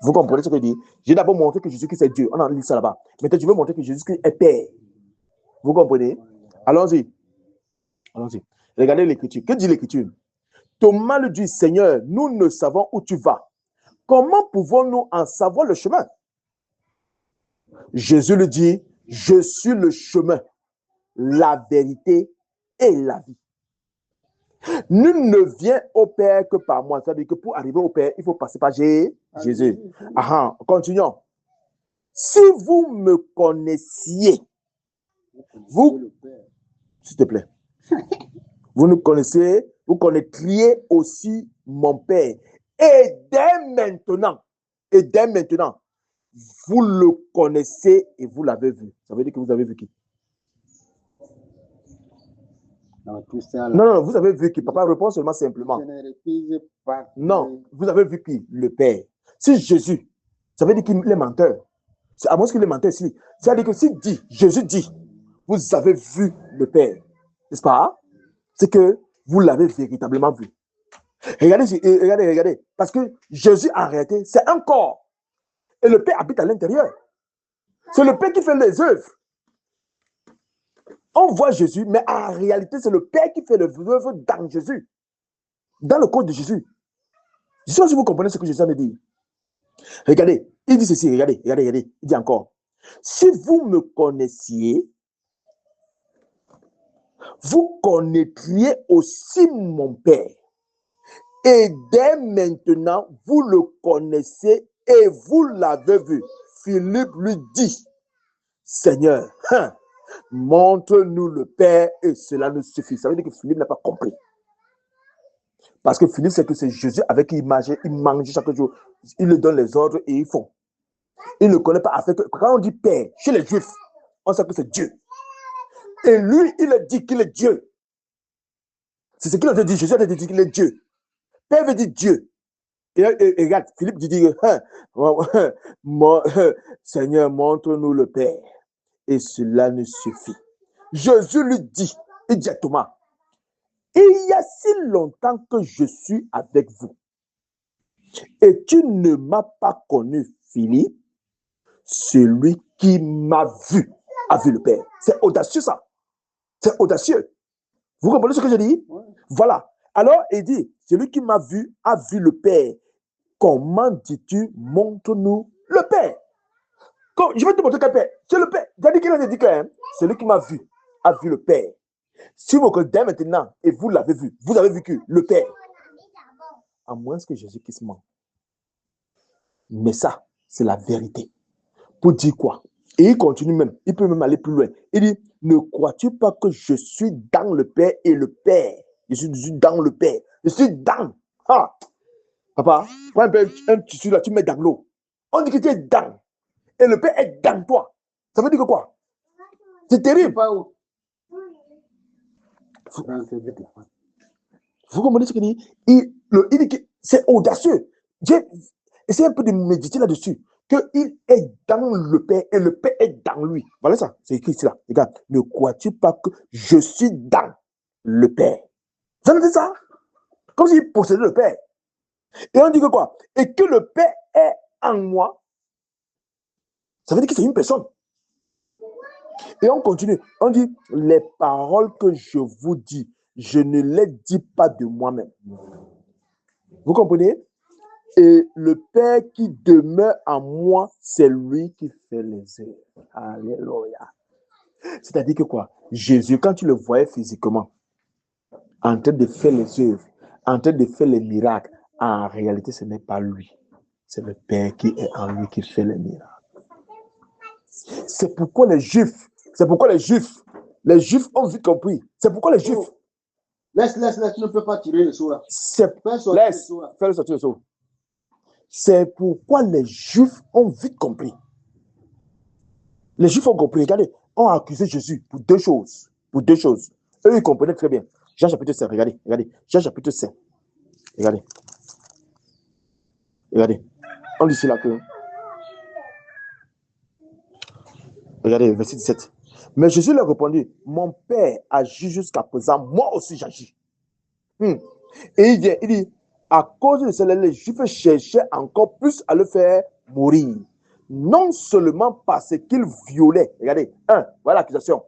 Vous comprenez ce que je dis? J'ai d'abord montré que Jésus-Christ est Dieu. On en lit ça là-bas. Maintenant, je vais montrer que Jésus-Christ est Père. Vous comprenez? Allons-y. Regardez l'Écriture. Que dit l'Écriture? Thomas lui dit, Seigneur, nous ne savons où tu vas. Comment pouvons-nous en savoir le chemin? Jésus lui dit, je suis le chemin, la vérité et la vie. Nul ne vient au Père que par moi. C'est-à-dire que pour arriver au Père, il faut passer par Jésus. Continuons. Si vous me connaissiez, vous, s'il te plaît, vous nous connaissez, vous connaîtriez aussi mon Père. Et dès maintenant, vous le connaissez et vous l'avez vu. Ça veut dire que vous avez vu qui? Non, vous avez vu qui? Papa répond seulement simplement. Non, vous avez vu qui? Le Père. Si Jésus, ça veut dire qu'il est menteur. À moins qu'il est menteur ici. C'est-à-dire que si Jésus dit, vous avez vu le Père, n'est-ce pas? C'est que vous l'avez véritablement vu. Regardez. Parce que Jésus, en réalité, c'est un corps. Et le Père habite à l'intérieur. C'est le Père qui fait les œuvres. On voit Jésus, mais en réalité, c'est le Père qui fait les œuvres dans Jésus. Dans le corps de Jésus. Je sais pas si vous comprenez ce que Jésus a dit. Regardez, il dit ceci, regardez. Il dit encore. Si vous me connaissiez, vous connaîtriez aussi mon Père. Et dès maintenant, vous le connaissez et vous l'avez vu. Philippe lui dit, Seigneur, montre-nous le Père et cela nous suffit. Ça veut dire que Philippe n'a pas compris. Parce que Philippe sait que c'est Jésus avec qui il mange chaque jour. Il lui donne les ordres et ils font. Il ne connaît pas. Quand on dit Père, chez les Juifs, on sait que c'est Dieu. Et lui, il a dit qu'il est Dieu. C'est ce qu'il a dit. Jésus a dit qu'il est Dieu. Père veut dire Dieu. Et regarde, Philippe dit, Seigneur, montre-nous le Père. Et cela nous suffit. Jésus lui dit, il dit à Thomas, il y a si longtemps que je suis avec vous. Et tu ne m'as pas connu, Philippe. Celui qui m'a vu a vu le Père. C'est audacieux ça. C'est audacieux. Vous comprenez ce que je dis? Ouais. Voilà. Alors, il dit, celui qui m'a vu a vu le Père. Comment dis-tu, montre-nous le Père? Je vais te montrer quel Père. C'est le Père. J'ai dit qu'il a dit que celui qui m'a vu a vu le Père. Si vous regardez maintenant et vous l'avez vu, vous avez vu que le Père. À moins que Jésus-Christ ment. Mais ça, c'est la vérité. Pour dire quoi? Et il continue même. Il peut même aller plus loin. Il dit, ne crois-tu pas que je suis dans le Père et le Père? Je suis dans le Père. Je suis dans. Ah. Papa, prends un tissu là, tu mets dans l'eau. On dit que tu es dans. Et le Père est dans toi. Ça veut dire que quoi? C'est terrible. Vous comprenez ce qu'il dit? Il dit que c'est audacieux. Essayez un peu de méditer là-dessus. Qu'il est dans le Père et le Père est dans lui. Voilà ça, c'est écrit ici là. Regarde, ne crois-tu pas que je suis dans le Père? Vous avez dit ça? Comme s'il possédait le Père. Et on dit que quoi? Et que le Père est en moi. Ça veut dire que c'est une personne. Et on continue. On dit, les paroles que je vous dis, je ne les dis pas de moi-même. Vous comprenez? Et le Père qui demeure en moi, c'est lui qui fait les œuvres. Alléluia. C'est-à-dire que quoi? Jésus, quand tu le voyais physiquement, en train de faire les œuvres, en train de faire les miracles, en réalité, ce n'est pas lui. C'est le Père qui est en lui qui fait les miracles. C'est pourquoi les Juifs ont vite compris. C'est pourquoi les Juifs. Laisse, tu ne peux pas tirer le seau là. Fais-le sortir le seau. C'est pourquoi les Juifs ont vite compris. Les Juifs ont compris, regardez, ont accusé Jésus pour deux choses. Eux, ils comprenaient très bien. Jean chapitre 5, regardez. Jean chapitre 5. Regardez. On dit cela que. Regardez, verset 17. Mais Jésus leur répondit, mon Père agit jusqu'à présent, moi aussi j'agis. Et il dit, à cause de cela, les Juifs cherchaient encore plus à le faire mourir. Non seulement parce qu'il violait, regardez, voilà l'accusation.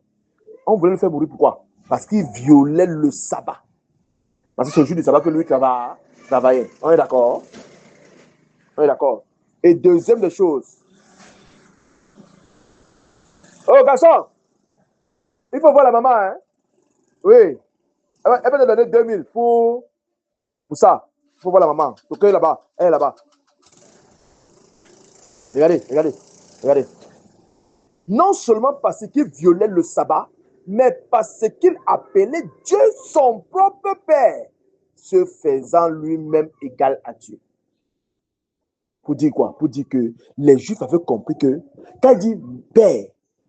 On voulait le faire mourir, pourquoi? Parce qu'il violait le sabbat. Parce que c'est le jour du sabbat que lui travaillait. On est d'accord? Et deuxième des choses. Oh, garçon! Il faut voir la maman, hein? Oui. Elle va te donner 2000 pour ça. Il faut voir la maman. Donc, elle est là-bas. Regardez. Non seulement parce qu'il violait le sabbat, mais parce qu'il appelait Dieu son propre Père, se faisant lui-même égal à Dieu. Pour dire quoi? Pour dire que les Juifs avaient compris que quand il dit Père,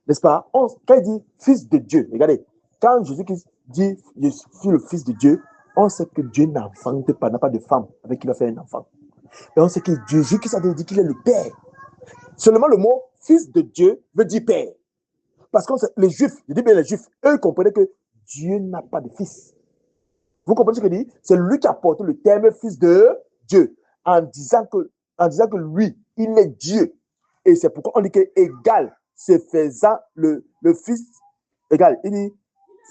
n'est-ce pas? Quand il dit Fils de Dieu, regardez, quand Jésus-Christ dit je suis le Fils de Dieu, on sait que Dieu n'enfante pas, n'a pas de femme avec qui il va faire un enfant. Et on sait que Jésus-Christ a dit qu'il est le Père. Seulement le mot Fils de Dieu veut dire Père. Parce que les Juifs, je dis bien les Juifs, eux comprenaient que Dieu n'a pas de fils. Vous comprenez ce que je dis? C'est lui qui a porté le terme Fils de Dieu en disant que lui, il est Dieu. Et c'est pourquoi on dit que égal, se faisant le Fils égal. Il dit,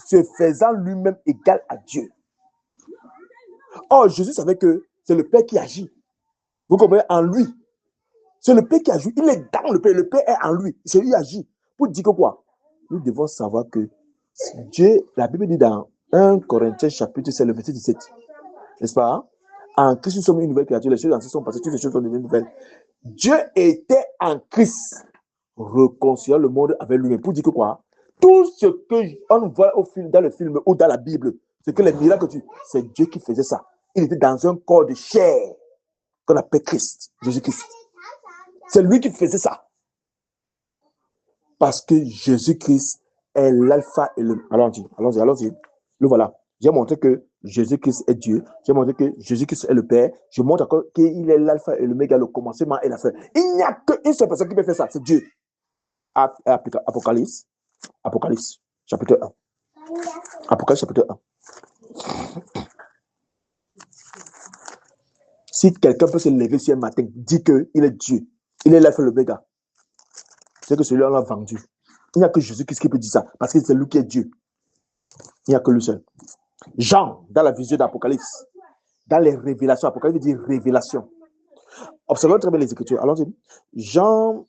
se faisant lui-même égal à Dieu. Or, Jésus savait que c'est le Père qui agit. Vous comprenez? En lui. C'est le Père qui agit. Il est dans le Père. Le Père est en lui. C'est lui qui agit. Pour dire que quoi? Nous devons savoir que Dieu, la Bible dit dans 1 Corinthiens chapitre, c'est le verset 17. N'est-ce pas? En Christ, nous sommes une nouvelle créature. Les choses anciennes sont passées, toutes les choses sont devenues nouvelles. Dieu était en Christ, réconciliant le monde avec lui-même. Pour dire que quoi? Tout ce qu'on voit dans le film ou dans la Bible, c'est que les miracles, c'est Dieu qui faisait ça. Il était dans un corps de chair qu'on appelle Christ, Jésus-Christ. C'est lui qui faisait ça. Parce que Jésus-Christ est l'alpha et le... Allons-y. Le voilà. J'ai montré que Jésus-Christ est Dieu. J'ai montré que Jésus-Christ est le Père. Je montre encore qu'il est l'alpha et l'oméga, le commencement et la fin. Il n'y a qu'une seule personne qui peut faire ça, c'est Dieu. Apocalypse, chapitre 1. Apocalypse, chapitre 1. Si quelqu'un peut se lever sur un matin, dit qu'il est Dieu, il est l'alpha et l'oméga, c'est que celui-là l'a vendu. Il n'y a que Jésus-Christ qui peut dire ça, parce que c'est lui qui est Dieu. Il n'y a que lui seul. Jean, dans la vision d'Apocalypse, dans les révélations, Apocalypse veut dire révélation. Observons très bien les Écritures. Allons-y. Jean,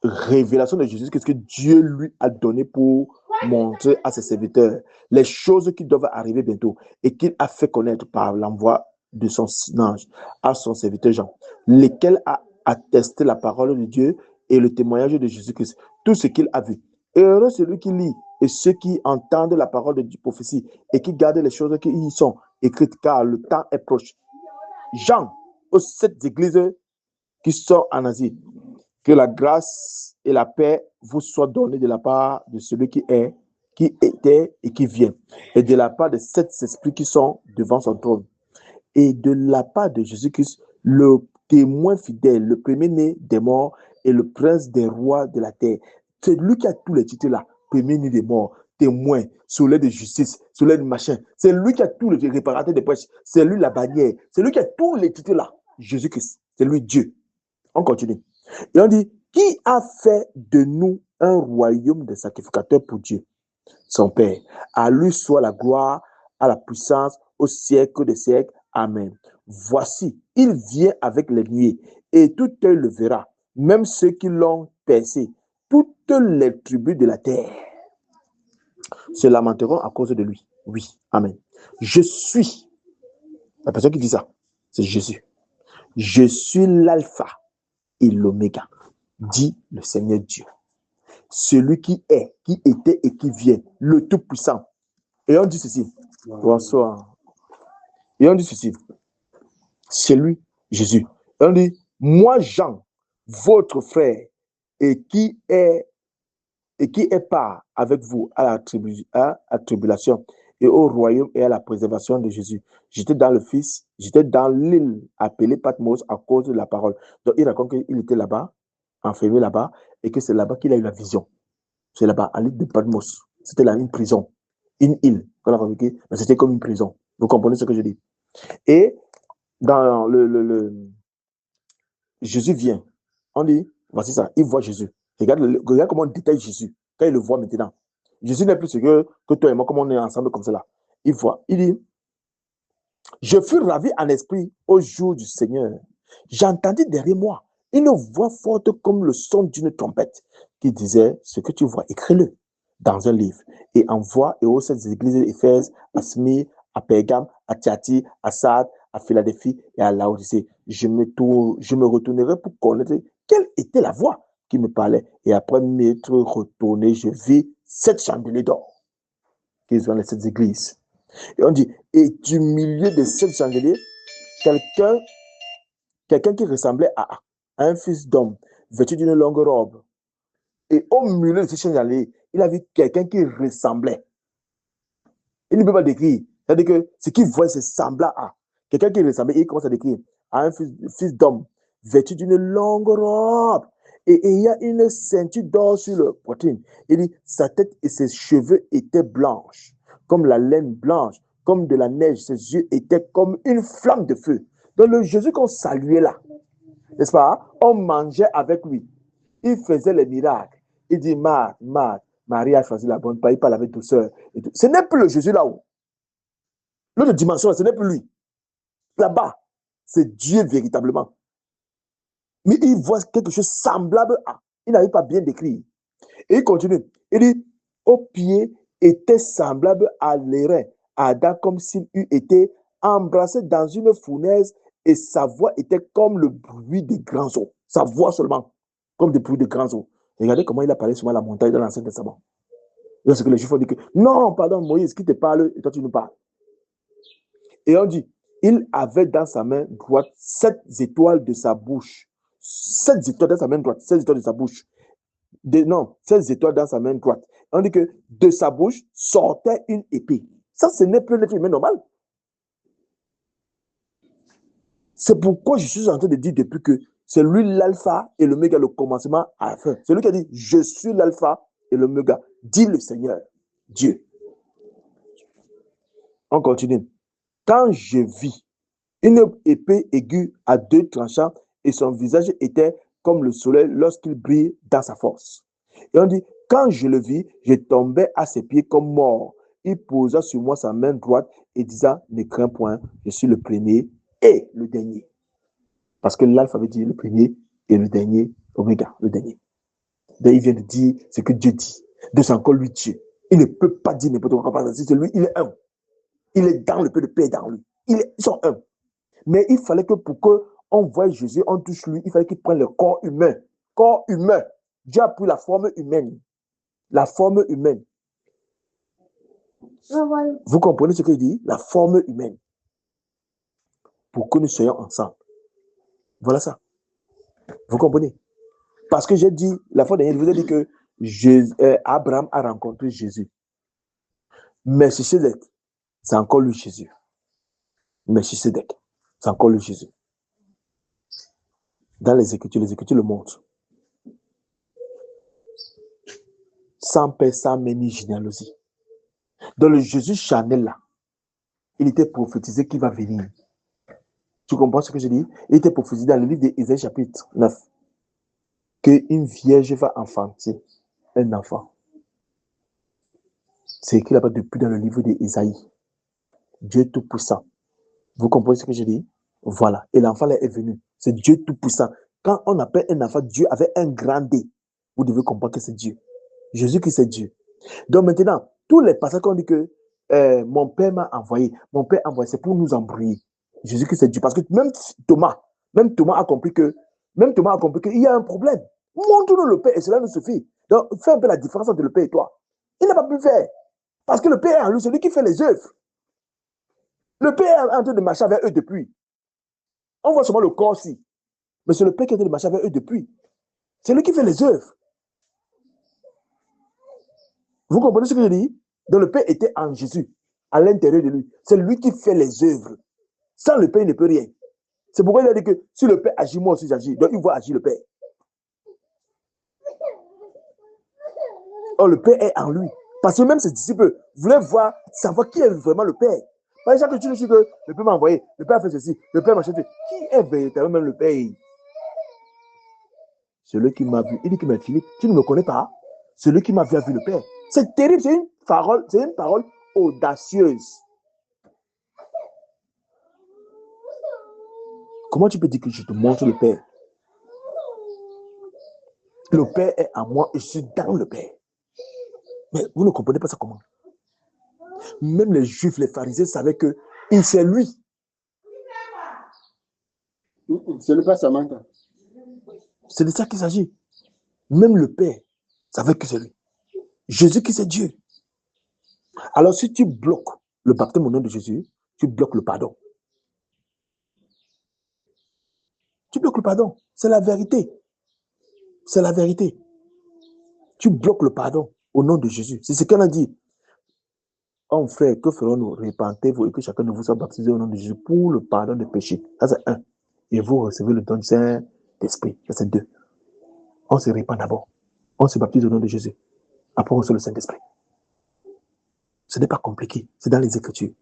révélation de Jésus, qu'est-ce que Dieu lui a donné pour montrer à ses serviteurs les choses qui doivent arriver bientôt et qu'il a fait connaître par l'envoi de son ange à son serviteur Jean, lequel a attesté la parole de Dieu et le témoignage de Jésus-Christ, tout ce qu'il a vu. Heureux celui qui lit et ceux qui entendent la parole de prophétie et qui gardent les choses qui y sont écrites, car le temps est proche. Jean, aux 7 églises qui sont en Asie, que la grâce et la paix vous soient données de la part de celui qui est, qui était et qui vient, et de la part de 7 esprits qui sont devant son trône, et de la part de Jésus-Christ, le témoin fidèle, le premier-né des morts et le prince des rois de la terre. C'est lui qui a tous les titres là, premier-né des morts, témoin, soleil de justice, soleil de machin. C'est lui qui a tous les réparateurs des prêches. C'est lui la bannière. C'est lui qui a tous les titres là. Jésus-Christ. C'est lui Dieu. On continue. Et on dit, qui a fait de nous un royaume de sacrificateurs pour Dieu, son Père? À lui soit la gloire, à la puissance, au siècle des siècles. Amen. Voici, il vient avec les nuées, et tout œil le verra, même ceux qui l'ont percé, toutes les tribus de la terre se lamenteront à cause de lui. Oui, amen. Je suis, la personne qui dit ça, c'est Jésus. Je suis l'alpha et l'oméga, dit le Seigneur Dieu. Celui qui est, qui était et qui vient, le Tout-Puissant. Et on dit ceci. Bonsoir. Et on dit ceci. C'est lui, Jésus. Et on dit, moi, Jean, votre frère, et qui est part avec vous à la tribulation et au royaume et à la préservation de Jésus. J'étais dans l'île appelée Patmos à cause de la parole. Donc, il raconte qu'il était là-bas, enfermé là-bas, et que c'est là-bas qu'il a eu la vision. C'est là-bas, à l'île de Patmos. C'était là une prison, une île qu'on a remarqué, mais c'était comme une prison. Vous comprenez ce que je dis? Et dans Jésus vient. On dit, voici ça, il voit Jésus. Regarde comment on détaille Jésus quand il le voit maintenant. Jésus n'est plus ce que toi et moi, comme on est ensemble comme cela. Il voit, il dit, je fus ravi en esprit au jour du Seigneur. J'entendis derrière moi une voix forte comme le son d'une trompette qui disait, ce que tu vois, écris-le dans un livre et envoie aux 7 églises d'Éphèse, à Smyrne, à Pergame, à Thyatire, à Sardes, à Philadelphie et à Laodicée. Je me retournerai pour connaître quelle était la voix qui me parlait. Et après m'être retourné, je vis 7 chandeliers d'or qui sont les 7 églises. Et on dit, et du milieu de 7 chandeliers, quelqu'un qui ressemblait à un fils d'homme, vêtu d'une longue robe. Et au milieu de ces chandeliers, il a vu quelqu'un qui ressemblait. Il ne peut pas décrire. C'est-à-dire que ce qu'il voit, c'est semblant à quelqu'un qui ressemblait. Il commence à décrire à un fils d'homme, vêtu d'une longue robe. Et il y a une ceinture d'or sur la poitrine. Il dit, sa tête et ses cheveux étaient blanches, comme la laine blanche, comme de la neige. Ses yeux étaient comme une flamme de feu. Donc le Jésus qu'on saluait là, n'est-ce pas? On mangeait avec lui. Il faisait les miracles. Il dit, Marthe, Marie a choisi la bonne part. Il parle avec douceur. Et tout. Ce n'est plus le Jésus là-haut. L'autre dimension, ce n'est plus lui. Là-bas, c'est Dieu véritablement. Mais il voit quelque chose semblable à. Il n'arrive pas bien décrire. Et il continue. Il dit, au pied était semblable à l'airain, à Adam, comme s'il eût été embrassé dans une fournaise, et sa voix était comme le bruit des grands eaux. Sa voix seulement, comme des bruits de grands eaux. Regardez comment il a parlé sur la montagne dans l'Ancien Testament. C'est ce que les Juifs ont dit que, non, pardon, Moïse, qui te parle, et toi tu nous parles. Et on dit, il avait dans sa main droite 7 étoiles de sa bouche. 7 étoiles dans sa main droite, 7 étoiles de sa bouche. 7 étoiles dans sa main droite. On dit que de sa bouche sortait une épée. Ça, ce n'est plus un être humain normal. C'est pourquoi je suis en train de dire depuis que c'est lui l'alpha et l'oméga, le commencement à la fin. C'est lui qui a dit, je suis l'alpha et l'oméga. Dit le Seigneur, Dieu. On continue. Quand je vis une épée aiguë à 2 tranchants et son visage était comme le soleil lorsqu'il brille dans sa force. Et on dit, quand je le vis, je tombais à ses pieds comme mort. Il posa sur moi sa main droite et disant, ne crains point, je suis le premier et le dernier. Parce que l'alpha veut dire le premier et le dernier, oméga, le dernier. Donc, il vient de dire ce que Dieu dit. De c'est encore lui Dieu. Il ne peut pas dire n'importe quoi. C'est lui, il est un. Il est dans le peu de paix dans lui. Ils sont un. Mais il fallait que pour qu'on voie Jésus, on touche lui, il fallait qu'il prenne le corps humain. Corps humain. Dieu a pris la forme humaine. La forme humaine. Vous comprenez ce qu'il dit? La forme humaine. Pour que nous soyons ensemble. Voilà ça. Vous comprenez? Parce que j'ai dit, la fois dernière, je vous ai dit que Abraham a rencontré Jésus. Mais Melchisedec, c'est encore lui Jésus. Melchisedec, c'est encore lui Jésus. Dans les Écritures le montrent. Sans père, sans mère, ni généalogie. Dans le Jésus charnel là, il était prophétisé qu'il va venir. Tu comprends ce que je dis? Il était prophétisé dans le livre d'Ésaïe chapitre 9. Qu'une vierge va enfanter un enfant. C'est écrit là-bas depuis dans le livre d'Ésaïe. Dieu Tout-Puissant. Vous comprenez ce que je dis? Voilà. Et l'enfant là est venu. C'est Dieu Tout-Puissant. Quand on appelle un enfant Dieu avec un grand D, vous devez comprendre que c'est Dieu. Jésus qui c'est Dieu. Donc maintenant, tous les passages qu'on dit que mon Père m'a envoyé, c'est pour nous embrouiller. Jésus qui c'est Dieu. Parce que même Thomas a compris qu'il y a un problème. Montre-nous le Père et cela nous suffit. Donc, fais un peu la différence entre le Père et toi. Il n'a pas pu faire. Parce que le Père est en lui, c'est lui qui fait les œuvres. Le Père est en train de marcher avec eux depuis. On voit seulement le corps-ci. Mais c'est le Père qui est en train de marcher avec eux depuis. C'est lui qui fait les œuvres. Vous comprenez ce que je dis? Donc le Père était en Jésus, à l'intérieur de lui. C'est lui qui fait les œuvres. Sans le Père, il ne peut rien. C'est pourquoi il a dit que si le Père agit, moi aussi j'agis. Donc il voit agir le Père. Or le Père est en lui. Parce que même ses disciples voulaient savoir qui est vraiment le Père. Par exemple, tu dis que le Père m'a envoyé, le Père a fait ceci, le Père m'a acheté. Qui est véritablement le Père? Celui qui m'a vu. Il dit qu'il m'a dit, tu ne me connais pas? Celui qui m'a vu a vu le Père. C'est terrible, c'est une parole audacieuse. Comment tu peux dire que je te montre le Père? Le Père est en moi et je suis dans le Père. Mais vous ne comprenez pas ça comment? Même les Juifs, les pharisiens savaient que c'est lui. Ce n'est pas Samantha. C'est de ça qu'il s'agit. Même le Père savait que c'est lui. Jésus qui c'est Dieu. Alors si tu bloques le baptême au nom de Jésus, tu bloques le pardon. Tu bloques le pardon. C'est la vérité. C'est la vérité. Tu bloques le pardon au nom de Jésus. C'est ce qu'on a dit. Oh frère, que ferons-nous? Repentez-vous et que chacun de vous soit baptisé au nom de Jésus pour le pardon des péchés. Ça c'est 1. Et vous recevez le don du Saint-Esprit. Ça c'est 2. On se répand d'abord. On se baptise au nom de Jésus. Après on reçoit le Saint-Esprit. Ce n'est pas compliqué. C'est dans les Écritures.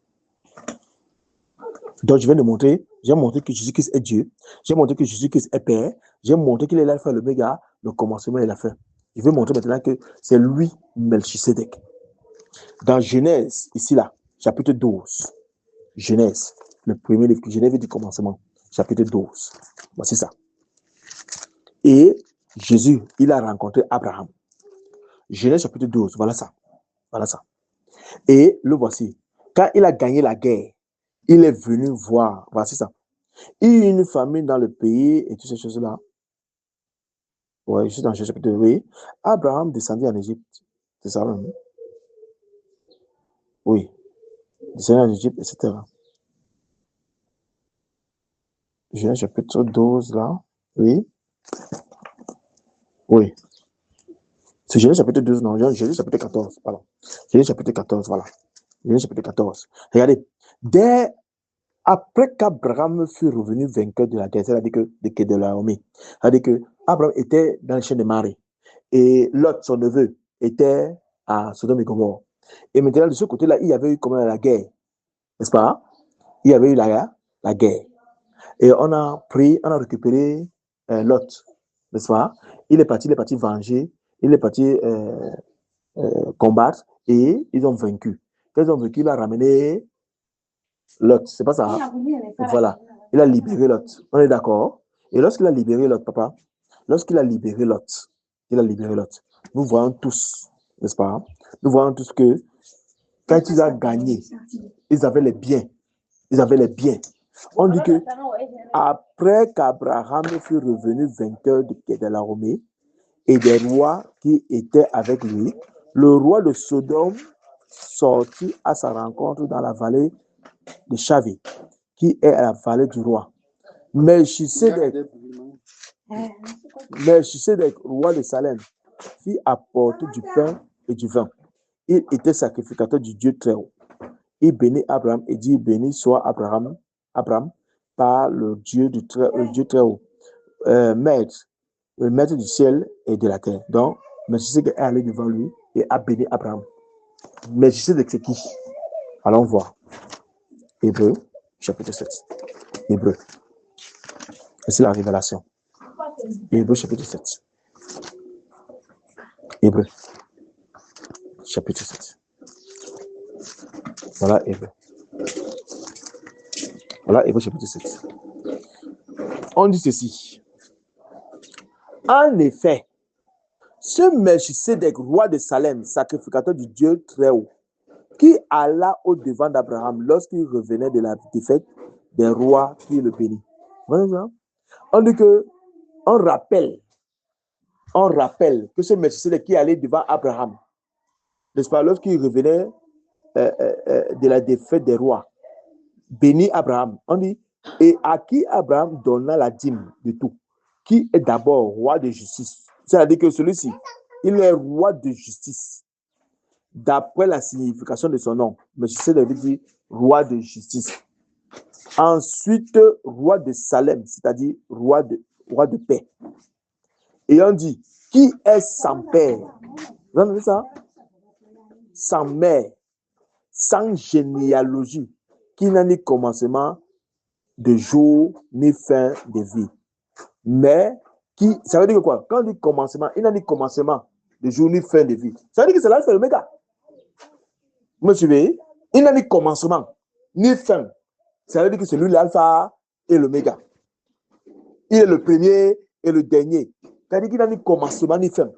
Donc je viens de montrer, j'ai montré que Jésus-Christ est Dieu. J'ai montré que Jésus-Christ est Père. J'ai montré qu'il est l'alpha et l'oméga, le commencement et la fin. Je vais montrer maintenant que c'est lui, Melchisedec. Dans Genèse, ici là, chapitre 12. Genèse, le premier livre, Genèse du commencement, chapitre 12. Voici ça. Et Jésus, il a rencontré Abraham. Genèse chapitre 12, voilà ça. Voilà ça. Et le voici. Quand il a gagné la guerre, il est venu voir. Voici ça. Il y a eu une famine dans le pays et toutes ces choses-là. Oui, je suis dans le chapitre 2. Oui. Abraham descendit en Égypte. C'est ça même. Oui. Descendit en Égypte, etc. Genèse chapitre 12, là. Oui. Oui. C'est Genèse chapitre 12, non. Genèse chapitre 14, pardon. Genèse chapitre 14, voilà. Genèse chapitre 14. Regardez, après qu'Abraham fut revenu vainqueur de la terre, c'est-à-dire que de Kedorlaomer, c'est-à-dire que Abraham était dans le champ de Marée et Lot, son neveu, était à Sodome et Gomorrhe. Et maintenant, de ce côté-là, il y avait eu comme la guerre, n'est-ce pas? Il y avait eu la guerre. Et on a récupéré Lot, n'est-ce pas? Il est parti venger, il est parti combattre et ils ont vaincu. Quand ils ont vaincu, il a ramené Lot, c'est pas ça? Hein? Voilà, il a libéré Lot. On est d'accord? Et lorsqu'il a libéré Lot, papa, lorsqu'il a libéré Lot, nous voyons tous, n'est-ce pas? Nous voyons tous que quand ils ont gagné, ils avaient les biens. On dit que après qu'Abraham fut revenu vainqueur de Kedorlaomer et des rois qui étaient avec lui, le roi de Sodome sortit à sa rencontre dans la vallée de Chavé, qui est à la vallée du roi. Melchisedec, roi de Salem, fit apporter du pain et du vin. Il était sacrificateur du Dieu très haut. Il bénit Abraham et dit, béni soit Abraham par le Dieu très haut, maître, le maître du ciel et de la terre. Donc, Melchisedec est allé devant lui et a béni Abraham. Melchisedec, c'est qui? Allons voir. Hébreu, chapitre 7. Hébreu. C'est la révélation. Hébreu, chapitre 7. Hébreu, chapitre 7. Voilà Hébreu. Voilà Hébreu, chapitre 7. On dit ceci. En effet, ce Melchisedec, roi de Salem, sacrificateur du Dieu très haut, qui alla au-devant d'Abraham lorsqu'il revenait de la défaite des rois qui le bénit. Voilà. On dit que, on rappelle que ce Melchisedec qui allait devant Abraham, n'est-ce pas, lorsqu'il revenait de la défaite des rois, bénit Abraham. On dit, et à qui Abraham donna la dîme de tout, qui est d'abord roi de justice. C'est-à-dire que celui-ci, il est roi de justice. D'après la signification de son nom, Melchisedec veut dire roi de justice. Ensuite, roi de Salem, c'est-à-dire roi de paix. Et on dit, qui est sans père? Vous entendez ça? Sans mère, sans généalogie, qui n'a ni commencement de jour ni fin de vie. Mais qui, ça veut dire quoi? Quand on dit commencement, il n'a ni commencement de jour ni fin de vie. Ça veut dire que c'est l'alpha et l'oméga. Vous me suivez? Il n'a ni commencement ni fin. Ça veut dire que c'est lui l'alpha et l'oméga. Il est le premier et le dernier. Ça veut dire qu'il n'a ni commencement ni fin.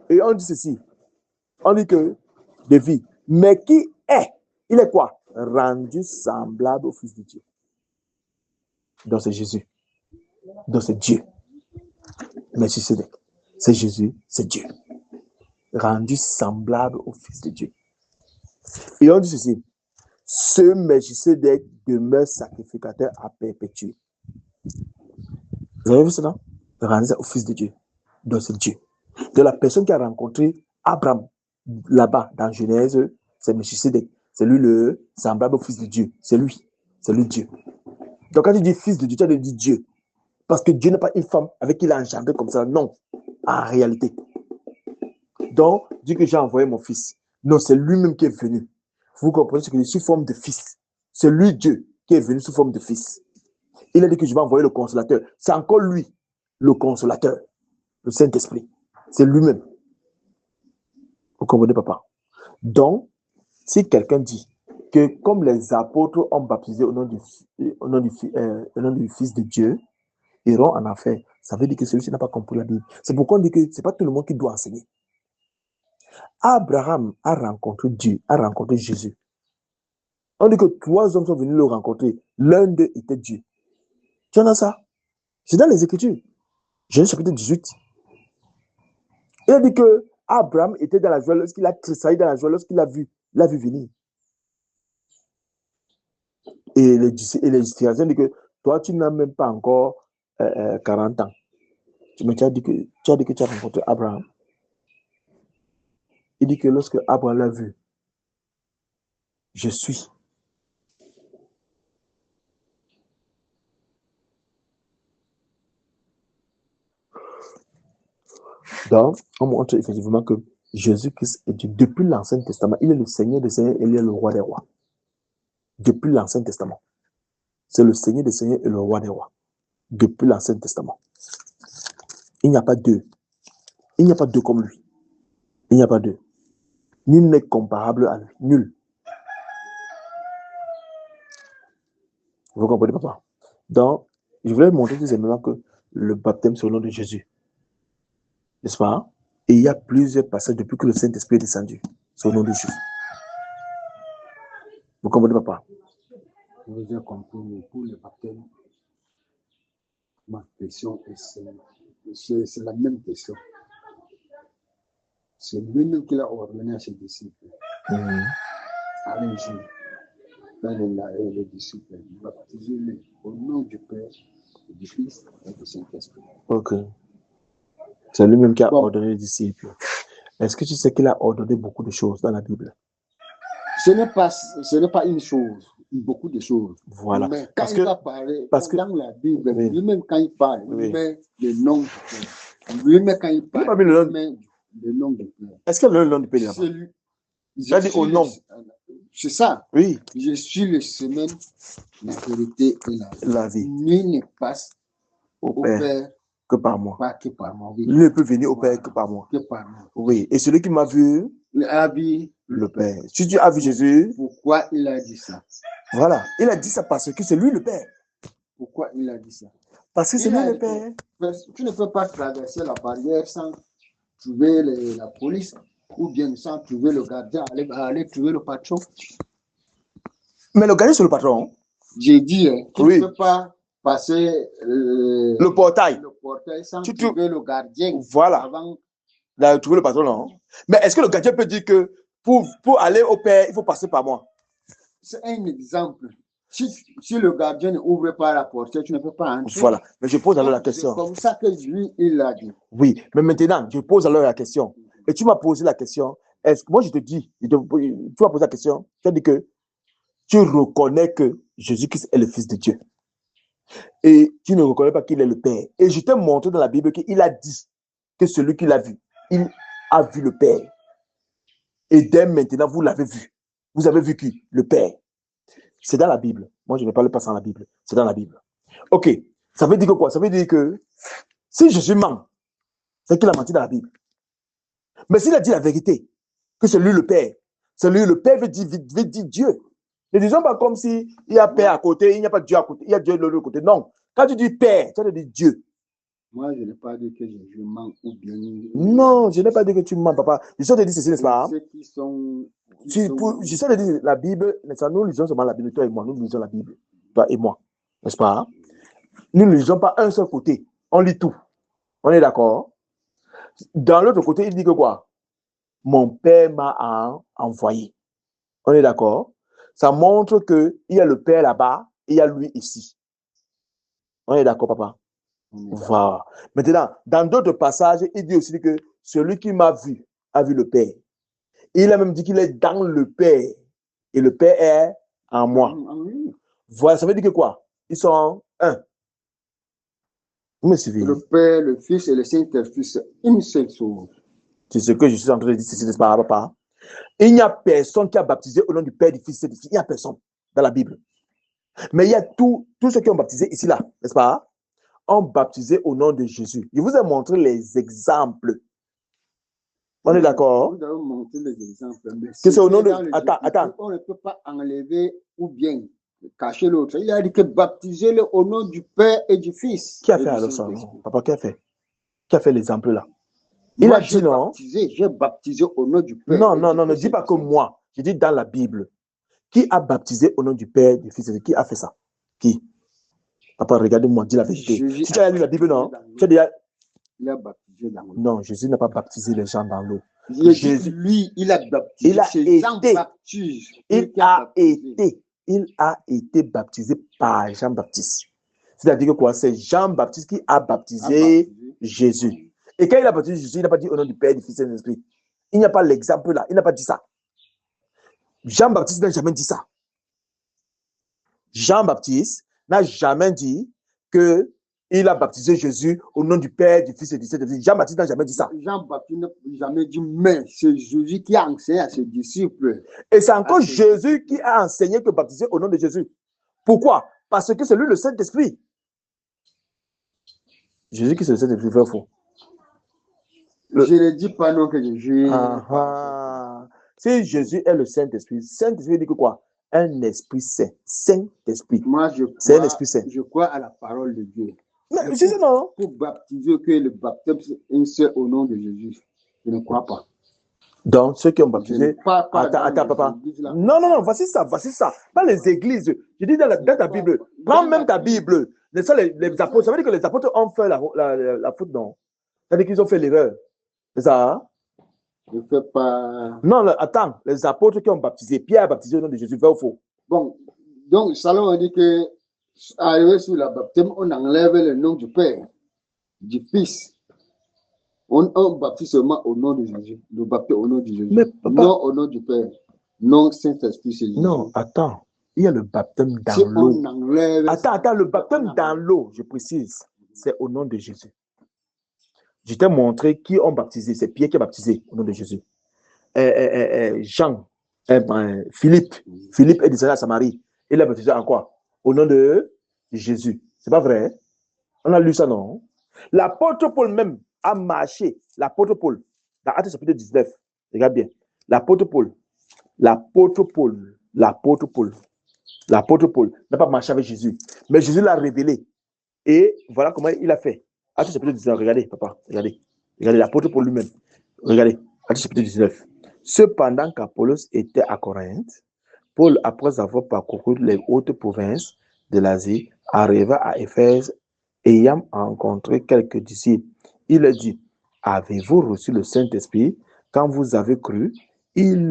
Et on dit ceci. On dit que de vie. Mais qui est? Il est quoi? Rendu semblable au Fils de Dieu. Donc c'est Jésus. Donc c'est Dieu. Melchisedec. C'est Jésus, c'est Dieu. Rendu semblable au Fils de Dieu. Et on dit ceci. Ce Melchisedec demeure sacrificateur à perpétuer. Vous avez vu cela? Rendu au Fils de Dieu. Donc c'est Dieu. De la personne qui a rencontré Abraham là-bas dans Genèse, c'est Melchisedec. C'est lui le semblable au Fils de Dieu. C'est lui Dieu. Donc quand tu dis Fils de Dieu, tu as dit Dieu. Parce que Dieu n'est pas une femme avec qui il a engendré comme ça. Non, en réalité. Donc, Dieu que j'ai envoyé mon fils. Non, c'est lui-même qui est venu. Vous comprenez ce que je dis? Sous forme de fils. C'est lui, Dieu, qui est venu sous forme de fils. Il a dit que je vais envoyer le consolateur. C'est encore lui, le consolateur. Le Saint-Esprit. C'est lui-même. Vous comprenez, papa? Donc, si quelqu'un dit que comme les apôtres ont baptisé au nom du Fils de Dieu, iront en enfer, ça veut dire que celui-ci n'a pas compris la Bible. C'est pourquoi on dit que ce n'est pas tout le monde qui doit enseigner. Abraham a rencontré Dieu, a rencontré Jésus. On dit que 3 hommes sont venus le rencontrer. L'un d'eux était Dieu. Tu en as ça? C'est dans les Écritures. Genèse chapitre 18. Il a dit que Abraham était dans la joie lorsqu'il a tressailli dans la joie lorsqu'il l'a vu venir. Et les disciples ont dit que toi, tu n'as même pas encore 40 ans. Mais tu as dit que tu as rencontré Abraham. Il dit que lorsque Abraham l'a vu, Je suis. Donc, on montre effectivement que Jésus-Christ est Dieu. Depuis l'Ancien Testament, il est le Seigneur des Seigneurs et il est le Roi des Rois. Depuis l'Ancien Testament. C'est le Seigneur des Seigneurs et le Roi des Rois. Depuis l'Ancien Testament. Il n'y a pas deux. Il n'y a pas deux comme lui. Il n'y a pas deux. Nul n'est comparable à lui. Nul. Vous comprenez, papa? Donc, je voulais montrer tout simplement que le baptême, c'est au nom de Jésus. N'est-ce pas? Et il y a plusieurs passages depuis que le Saint-Esprit est descendu. C'est au nom de Jésus. Vous comprenez, papa? Je vous ai compris pour le baptême. Ma question c'est la même question. C'est lui-même qui l'a ordonné à ses disciples. Allez-y, dans les disciples, baptisez-les au nom du Père, du Fils et du Saint-Esprit. Ok. C'est lui-même qui a ordonné les disciples. Est-ce que tu sais qu'il a ordonné beaucoup de choses dans la Bible? Ce n'est pas une chose, beaucoup de choses. Voilà. Mais quand il va parler, dans la Bible, oui. lui-même quand il parle, oui. il met le nom du Père. Lui-même quand il parle, il met le nom du Père. Est-ce qu'il y a le nom du Père là-bas? Il a dit au nom. C'est ça. Oui. Je suis le chemin, la vérité et la vie. Nul ne passe au Père que par moi. Pas que par moi. Oui. Nul ne peut venir au Père que par moi. Que par moi. Oui. Et celui qui m'a vu, a vu le Père. Si tu as vu Jésus. Pourquoi il a dit ça? Voilà. Il a dit ça parce que c'est lui le Père. Pourquoi il a dit ça? Parce que c'est lui le Père. Tu ne peux pas traverser la barrière sans trouver la police ou bien sans trouver le gardien, aller trouver le patron. Mais le gardien, c'est le patron. J'ai dit, tu ne peux pas passer le portail sans trouver le gardien. Voilà. Avant de trouver le patron, non. Mais est-ce que le gardien peut dire que pour aller au Père, il faut passer par moi? C'est un exemple. Si le gardien n'ouvre pas la porte, tu ne peux pas entrer. Voilà. Mais je pose alors la question. C'est comme ça que lui, il a dit. Oui, mais maintenant, je pose alors la question. Et tu m'as posé la question. Est-ce que moi, je te dis, tu m'as posé la question, tu as dit que tu reconnais que Jésus-Christ est le Fils de Dieu. Et tu ne reconnais pas qu'il est le Père. Et je t'ai montré dans la Bible qu'il a dit que celui qui l'a vu, il a vu le Père. Et dès maintenant, vous l'avez vu. Vous avez vu qui? Le Père. C'est dans la Bible. Moi, je ne parle pas sans la Bible. C'est dans la Bible. Ok. Ça veut dire que quoi? Ça veut dire que si Jésus ment, c'est qu'il a menti dans la Bible. Mais s'il a dit la vérité, que c'est lui le Père, c'est lui le Père veut dire Dieu. Ne disons pas comme s'il y a Père à côté, il n'y a pas Dieu à côté, il y a Dieu de l'autre côté. Non. Quand tu dis Père, tu as dit Dieu. Moi, je n'ai pas dit que je mens ou bien. Non, je n'ai pas dit que tu mens, papa. Je sais de dire ceci, n'est-ce pas? Ceux qui sont. Je sais de dire la Bible, nous lisons seulement la Bible, toi et moi, nous lisons la Bible, toi et moi, n'est-ce pas? Nous ne lisons pas un seul côté, on lit tout. On est d'accord? Dans l'autre côté, il dit que quoi? Mon Père m'a envoyé. On est d'accord? Ça montre qu'il y a le Père là-bas et il y a lui ici. On est d'accord, papa? Voilà. Maintenant, dans d'autres passages, il dit aussi que celui qui m'a vu a vu le Père. Et il a même dit qu'il est dans le Père. Et le Père est en moi. Voilà, ça veut dire que quoi? Ils sont un. Vous me suivez? Le Père, le Fils et le Saint-Esprit, c'est une seule chose. C'est ce que je suis en train de dire, c'est pas papa. Il n'y a personne qui a baptisé au nom du Père, du Fils et du Fils. Il n'y a personne dans la Bible. Mais il y a tous ceux qui ont baptisé ici, là, n'est-ce pas? Ont baptisé au nom de Jésus. Je vous ai montré les exemples. On est d'accord? Vous avez montré les exemples. Mais que c'est au nom de... Attends. On ne peut pas enlever ou bien cacher l'autre. Il a dit que baptisez-le au nom du Père et du Fils. Qui a fait alors ça? Papa, qui a fait? Qui a fait l'exemple là? Il a dit non. J'ai baptisé au nom du Père. Non, ne dis pas que moi. Je dis dans la Bible. Qui a baptisé au nom du Père, du Fils et du... Qui a fait ça? Qui? Papa, regarde-moi, dis la vérité. Si tu as lu la Bible, non? Tu as déjà... Il a baptisé dans l'eau. Non, Jésus n'a pas baptisé les gens dans l'eau. Jésus, lui, il a baptisé. Il a été baptisé par Jean-Baptiste. C'est-à-dire que quoi? C'est Jean-Baptiste qui a baptisé Jésus. Et quand il a baptisé Jésus, il n'a pas dit au nom du Père, du Fils et de l'Esprit. Il n'y a pas l'exemple là. Il n'a pas dit ça. Jean-Baptiste n'a jamais dit ça. Jean-Baptiste n'a jamais dit qu'il a baptisé Jésus au nom du Père, du Fils et du Saint-Esprit. Jean-Baptiste n'a jamais dit ça. Jean-Baptiste n'a jamais dit, mais c'est Jésus qui a enseigné à ses disciples. Et c'est encore Jésus qui a enseigné que baptiser au nom de Jésus. Pourquoi? Parce que c'est lui le Saint-Esprit. Jésus qui c'est le Saint-Esprit, vrai ou faux? Je ne dis pas non que Jésus. Si Jésus est le Saint-Esprit, Saint-Esprit dit que quoi? Un esprit saint. Saint-Esprit. Moi, c'est un esprit saint. Je crois à la parole de Dieu. Mais c'est ça, non? Pour baptiser, que le baptême c'est au nom de Jésus. Je ne crois pas. Donc, ceux qui ont baptisé. Attends, papa. Non, voici ça. Pas les églises. Je dis dans ta Bible. Prends même ta Bible. Les apôtres, ça veut dire que les apôtres ont fait la faute, non? Ça veut dire qu'ils ont fait l'erreur. C'est ça? Hein? Je ne fais pas. Non, attends. Les apôtres qui ont baptisé, Pierre a baptisé au nom de Jésus, vrai ou faux? Bon, donc, Salomon dit que, arrivé sur la baptême, on enlève le nom du Père, du Fils. On baptise seulement au nom de Jésus. Le baptême au nom de Jésus. Mais papa, non au nom du Père. Non Saint-Esprit, c'est Jésus. Non, attends. Il y a le baptême dans l'eau. Attends, le baptême dans l'eau, je précise, c'est au nom de Jésus. Je t'ai montré qui ont baptisé. C'est Pierre qui a baptisé au nom de Jésus. Jean, Philippe est descendu à Samarie. Il a baptisé en quoi? Au nom de Jésus. C'est pas vrai? On a lu ça, non? L'apôtre Paul même a marché. L'apôtre Paul, dans Actes chapitre 19, regarde bien. L'apôtre Paul n'a pas marché avec Jésus. Mais Jésus l'a révélé. Et voilà comment il a fait. Actes chapitre 19, regardez, papa. Regardez l'apôtre Paul lui-même. Regardez, Actes chapitre 19. Cependant qu'Apollos était à Corinthe, Paul, après avoir parcouru les hautes provinces de l'Asie, arriva à Éphèse, ayant rencontré quelques disciples. Il leur dit, avez-vous reçu le Saint-Esprit quand vous avez cru? Il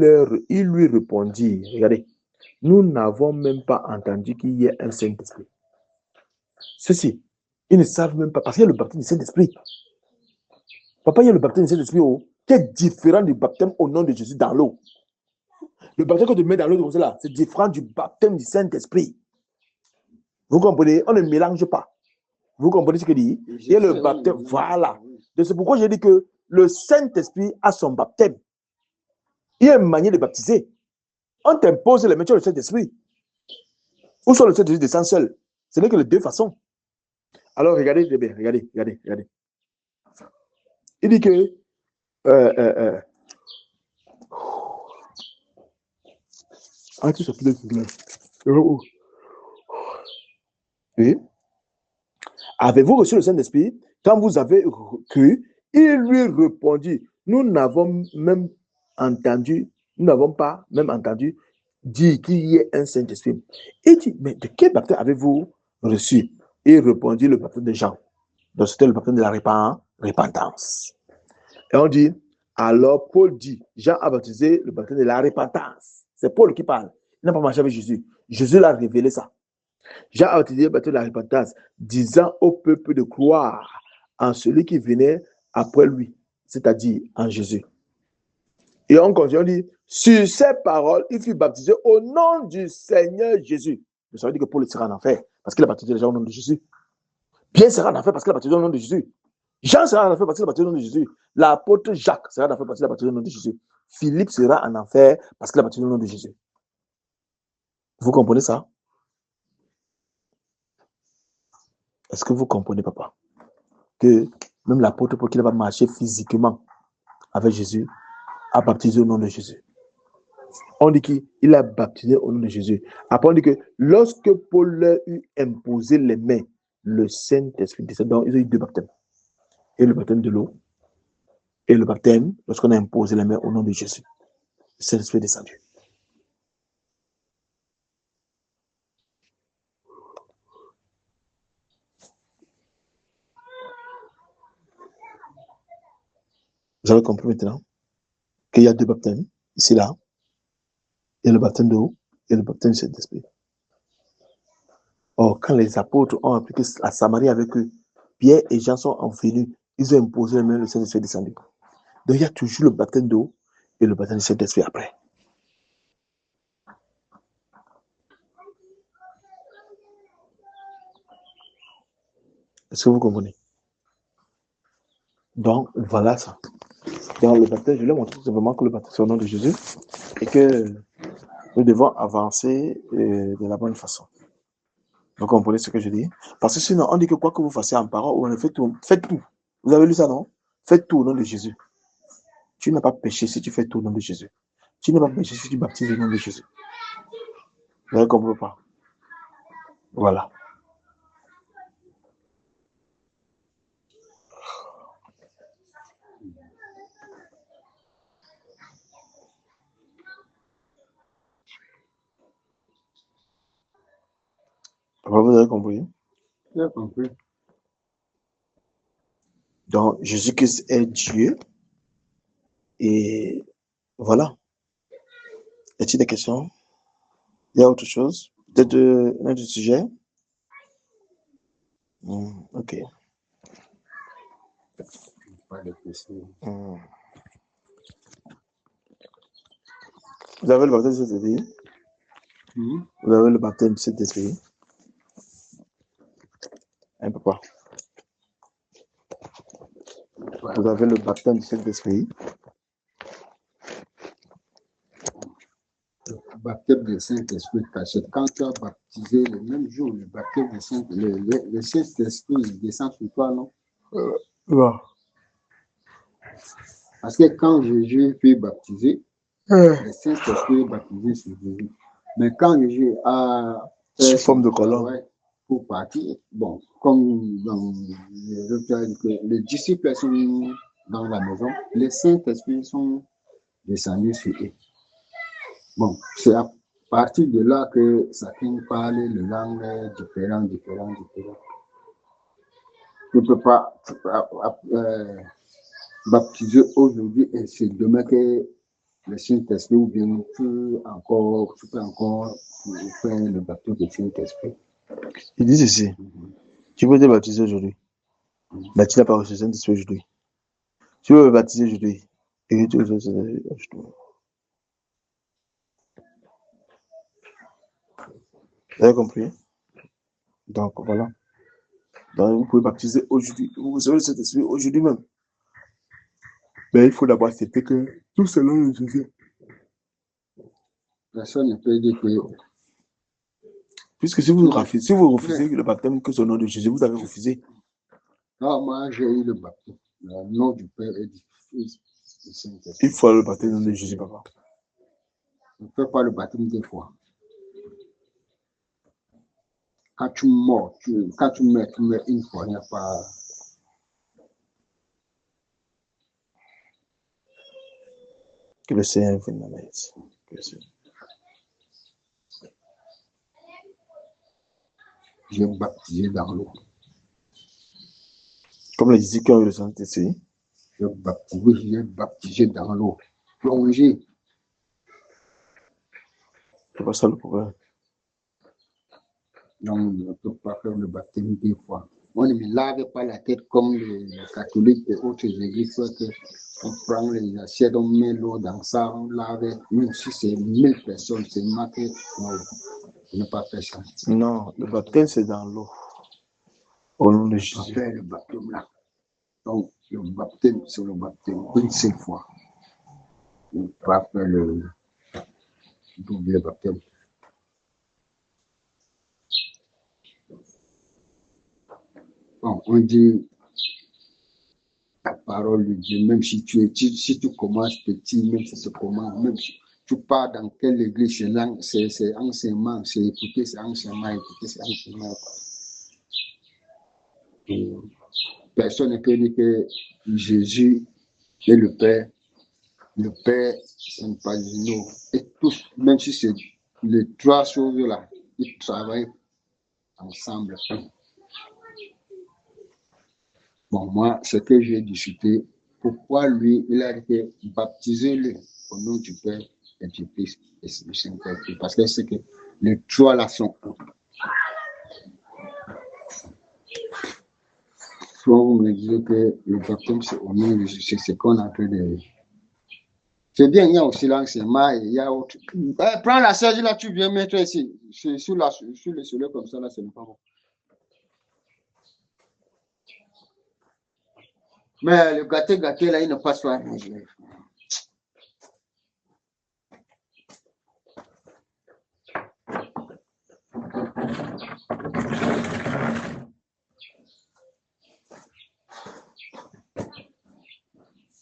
lui répondit, regardez, nous n'avons même pas entendu qu'il y ait un Saint-Esprit. Ceci, ils ne savent même pas, parce qu'il y a le baptême du Saint-Esprit. Papa, il y a le baptême du Saint-Esprit qui est différent du baptême au nom de Jésus dans l'eau. Le baptême que tu mets dans l'eau, c'est différent du baptême du Saint-Esprit. Vous comprenez? On ne mélange pas. Vous comprenez ce que je dis? Il y a le baptême, voilà. C'est pourquoi j'ai dit que le Saint-Esprit a son baptême. Il y a une manière de baptiser. On t'impose les métiers du Saint-Esprit. Ou soit le Saint-Esprit descend seul. Ce n'est que les deux façons. Alors, regardez bien, regardez. Il dit que oui. Avez-vous reçu le Saint-Esprit quand vous avez cru? Il lui répondit, nous n'avons pas même entendu dire qu'il y ait un Saint-Esprit. Il dit, mais de quel baptême avez-vous reçu? Il répondit, le baptême de Jean. Donc c'était le baptême de la repentance. Et on dit, alors Paul dit, Jean a baptisé le baptême de la repentance. C'est Paul qui parle. Il n'a pas marché avec Jésus. Jésus l'a révélé ça. Jean a baptisé le baptême de la repentance, disant au peuple de croire en celui qui venait après lui, c'est-à-dire en Jésus. Et on continue, on dit, sur ces paroles, il fut baptisé au nom du Seigneur Jésus. Ça veut dire que Paul sera en enfer parce qu'il a baptisé les gens au nom de Jésus. Pierre sera en enfer parce qu'il a baptisé au nom de Jésus. Jean sera en enfer parce qu'il a baptisé au nom de Jésus. L'apôtre Jacques sera en enfer parce qu'il a baptisé au nom de Jésus. Philippe sera en enfer parce qu'il a baptisé au nom de Jésus. Vous comprenez ça? Est-ce que vous comprenez, papa, que même l'apôtre Paul, qui n'a pas marché physiquement avec Jésus, a baptisé au nom de Jésus? On dit qu'il a baptisé au nom de Jésus. Après, on dit que lorsque Paul leur eut imposé les mains, le Saint-Esprit descend. Donc, ils ont eu deux baptêmes. Et le baptême de l'eau, et le baptême, lorsqu'on a imposé les mains au nom de Jésus. Le Saint-Esprit est descendu. Vous avez compris maintenant qu'il y a deux baptêmes, ici, là. Il y a le baptême d'eau et le baptême du Saint-Esprit. Or, quand les apôtres ont appliqué la Samarie avec eux, Pierre et Jean sont venus, ils ont imposé les mains, le Saint-Esprit est descendu. Donc, il y a toujours le baptême d'eau et le baptême du Saint-Esprit après. Est-ce que vous comprenez? Donc, voilà ça. Dans le baptême, je lui ai montré tout simplement que le baptême, c'est au nom de Jésus et que nous devons avancer de la bonne façon. Vous comprenez ce que je dis? Parce que sinon, on dit que quoi que vous fassiez en parole, ou on fait tout. Faites tout. Vous avez lu ça, non? Faites tout au nom de Jésus. Tu n'as pas péché si tu fais tout au nom de Jésus. Tu n'as pas péché si tu baptises au nom de Jésus. Vous ne comprenez pas? Voilà. Vous avez compris? J'ai compris. Donc, Jésus-Christ est Dieu. Et voilà. Y a-t-il des questions? Il y a autre chose? Peut-être un autre sujet? Ok. Pas de questions. Vous avez le baptême de Saint-Esprit? Vous avez le baptême de Saint-Esprit? Un peu pas. Vous avez le baptême du Saint-Esprit? Le baptême du Saint-Esprit, parce que quand tu as baptisé le même jour, le baptême du Saint-Esprit, le Saint-Esprit descend sur toi, non? Ouais. Parce que quand Jésus fut baptisé, le Saint-Esprit est baptisé sur Jésus. Mais quand Jésus a fait sous forme de colonne pour partir, bon, comme dans les disciples sont dans la maison, les Saint-Esprit sont descendus sur eux. Bon, c'est à partir de là que chacun parle le langue différent. Tu ne peux pas baptiser aujourd'hui et c'est demain que le Saint-Esprit ou bien tu peux encore faire le baptême du Saint-Esprit. Il dit ceci. Tu peux te baptiser aujourd'hui, mais tu n'as pas reçu le Saint-Esprit aujourd'hui. Tu veux me baptiser aujourd'hui et tu veux aujourd'hui. Vous avez compris? Donc voilà. Donc, vous pouvez baptiser aujourd'hui. Vous recevez le Saint-Esprit aujourd'hui même. Mais il faut d'abord accepter que tout cela est Jésus. Personne ne peut dire que. Puisque si vous refusez le baptême que c'est au nom de Jésus, vous avez refusé. Non, moi j'ai eu le baptême. Le nom du Père et du Fils et du Saint-Esprit. Il faut le baptême au nom de Jésus, papa. On ne fait pas le baptême deux fois. Quand tu meurs, tu meurs une fois, il n'y a pas. Que le Seigneur vienne en aide. J'ai baptisé dans l'eau. Comme les disciples ont eu le Saint-Esprit. J'ai baptisé dans l'eau. Plongé. C'est pas ça le problème. Donc, on ne peut pas faire le baptême deux fois. On ne me lave pas la tête comme les catholiques et autres églises. On prend les assiettes, on met l'eau dans ça, on lave. Même si c'est 1000 personnes, c'est marqué. Non, on ne peut pas faire ça. Non, le baptême, c'est dans l'eau. Au nom de Jésus. On va faire le baptême là. Donc, le baptême, c'est le baptême une seule fois. On ne peut pas faire le double baptême. Bon, on dit la parole de Dieu, même si si tu commences petit, même si tu commences, même si tu pars dans quelle église, c'est enseignement, c'est écouter, c'est enseignement, écouter, c'est enseignement. Et personne ne peut dire que Jésus est le Père. Le Père, ce n'est pas nous. Et tous, même si c'est les trois choses-là, ils travaillent ensemble. Bon, moi, ce que j'ai discuté, pourquoi lui, il a été baptisé au nom du Père et du Fils et du Saint-Esprit. Parce que c'est que les trois là sont un. Soit vous me dites que le baptême, c'est au nom de Jésus, c'est ce qu'on appelle de. C'est bien, il y a aussi l'enseignement, il y a autre. Prends la sèche là, tu viens mettre ici. Sur le soleil comme ça, là, ce n'est pas bon. Mais le gâté là, il ne passe pas.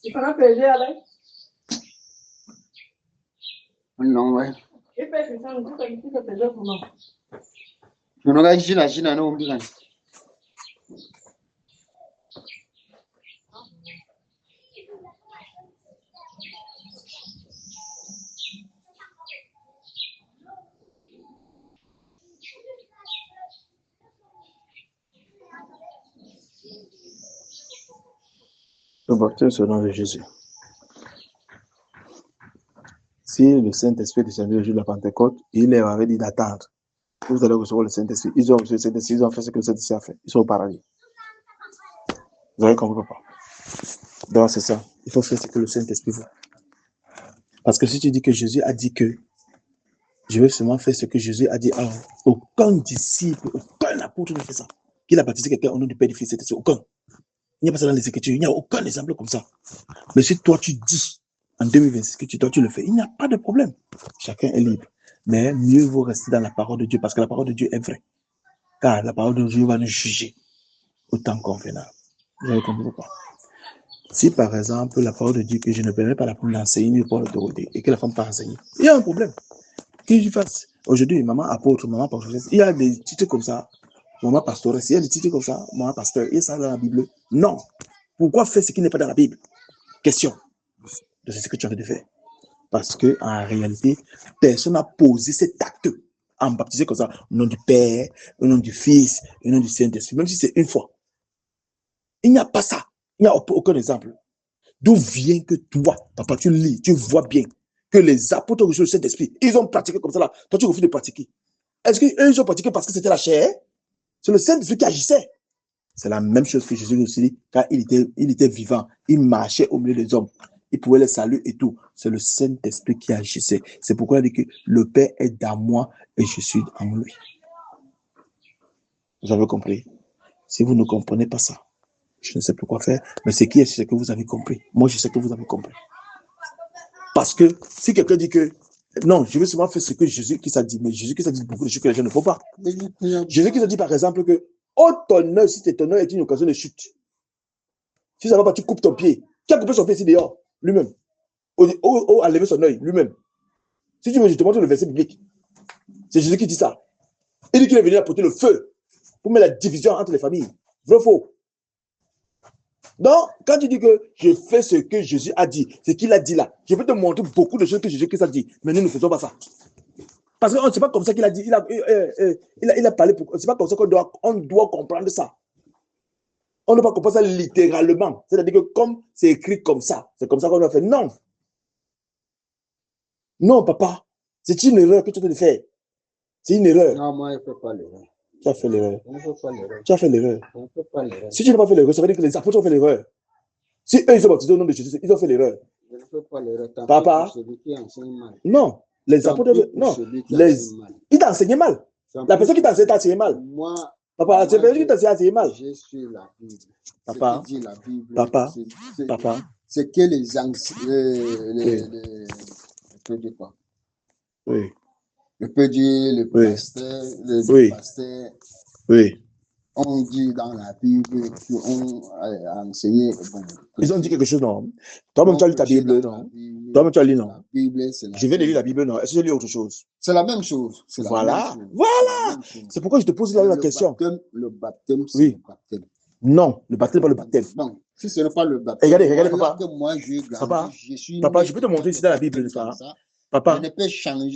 Tu peux peser avec? Non, ouais. Et puis, c'est ça, on dit que tu peux peser comment? Je ne regarde pas la Chine, non, on dit. Le baptême c'est au nom de Jésus. Si le Saint-Esprit est descendu le jour de la Pentecôte, il leur avait dit d'attendre. Vous allez recevoir le Saint-Esprit. Ils ont reçu le Saint-Esprit, ils ont fait ce que le Saint-Esprit a fait. Ils sont au paradis. Vous avez compris, papa? Donc, c'est ça. Il faut faire ce que le Saint-Esprit veut. Parce que si tu dis que Jésus a dit que je vais seulement faire ce que Jésus a dit, alors, aucun disciple, aucun apôtre ne fait ça. Qu'il a baptisé quelqu'un au nom du Père, du Fils, etc. Aucun. Il n'y a pas ça dans les Écritures. Il n'y a aucun exemple comme ça. Mais si toi, tu dis en 2026 que toi, tu le fais, il n'y a pas de problème. Chacun est libre. Mais mieux vaut rester dans la parole de Dieu parce que la parole de Dieu est vraie. Car la parole de Dieu va nous juger au temps convenable. Vous avez compris pourquoi? Si par exemple, la parole de Dieu que je ne permets pas la femme d'enseigner pour l'autorité et que la femme pas enseigner, il y a un problème. Qu'est-ce que je fasse? Aujourd'hui, maman apôtre, maman pastoresse, il y a des titres comme ça, maman pastoresse, il y a des titres comme ça, maman pasteur, il y a ça dans la Bible. Non. Pourquoi faire ce qui n'est pas dans la Bible? Question. C'est ce que tu as envie de faire. Parce que en réalité, personne n'a posé cet acte en baptisé comme ça, au nom du Père, au nom du Fils, au nom du Saint-Esprit, même si c'est une fois. Il n'y a pas ça. Il n'y a aucun exemple. D'où vient que toi, papa, tu lis, tu vois bien que les apôtres ont reçu le Saint-Esprit, ils ont pratiqué comme ça là. Toi, tu refuses de pratiquer. Est-ce qu'ils ont pratiqué parce que c'était la chair? C'est le Saint-Esprit qui agissait. C'est la même chose que Jésus aussi dit, car il était vivant. Il marchait au milieu des hommes. Il pouvait les saluer et tout. C'est le Saint-Esprit qui agissait. C'est pourquoi il dit que le Père est dans moi et je suis en lui. Vous avez compris? Si vous ne comprenez pas ça, je ne sais plus quoi faire, mais ce qui est, c'est que vous avez compris. Moi, je sais que vous avez compris. Parce que si quelqu'un dit que non, je vais seulement faire ce que Jésus qui s'est dit, mais Jésus qui s'est dit beaucoup de choses que les gens ne font pas. Jésus qui s'est dit par exemple que oh, ton œil, si ton œil est une occasion de chute, si ça ne va pas, tu coupes ton pied. Qui a coupé son pied ici dehors? Lui-même. Ou a levé son œil, lui-même. Si tu veux, je te montre le verset biblique. C'est Jésus qui dit ça. Il dit qu'il est venu apporter le feu pour mettre la division entre les familles. Vrai ou faux? Donc, quand tu dis que je fais ce que Jésus a dit, ce qu'il a dit là, je peux te montrer beaucoup de choses que Jésus a dit, mais nous ne faisons pas ça. Parce que c'est pas comme ça qu'il a dit, il a parlé, c'est pas comme ça qu'on doit comprendre ça. On ne doit pas comprendre ça littéralement. C'est-à-dire que comme c'est écrit comme ça, c'est comme ça qu'on doit faire. Non. Non, papa. C'est une erreur que tu dois faire. C'est une erreur. Non, moi, je ne fais pas l'erreur. Tu as fait l'erreur. Je ne fais pas l'erreur. Tu as fait l'erreur. Je ne fais pas l'erreur. Si tu n'as pas fait l'erreur, ça veut dire que les apôtres ont fait l'erreur. Si eux, ils sont baptisés au nom de Jésus, ils ont fait l'erreur. Je ne fais pas l'erreur. Papa. Non. Les apôtres, non. Il t'a enseigné mal. La personne qui t'a enseigné t'a enseigné mal. Moi, papa, c'est la personne qui t'a enseigné mal. Je suis la Bible. Papa. Ce que dit la Bible. Papa. C'est que les anciens. Je peux dire quoi? Oui. Je peux dire le pasteur. Oui. Pasteur. Oui. On dit dans la Bible qu'on a enseigné. Bon, ils ont dit quelque chose, non? Toi-même, tu as lu ta Bible, non? Toi-même, tu as lu, non? La Bible, je viens de lire la Bible, non? Est-ce que j'ai lu autre chose? C'est la même chose. Voilà. Voilà. C'est pourquoi je te pose la question. Le baptême, c'est oui. le baptême. Non, le baptême, pas le baptême. Bon, si ce n'est pas le baptême. Regardez, papa. Moi, papa, je peux te montrer ici dans la Bible, papa. Je ne peux jamais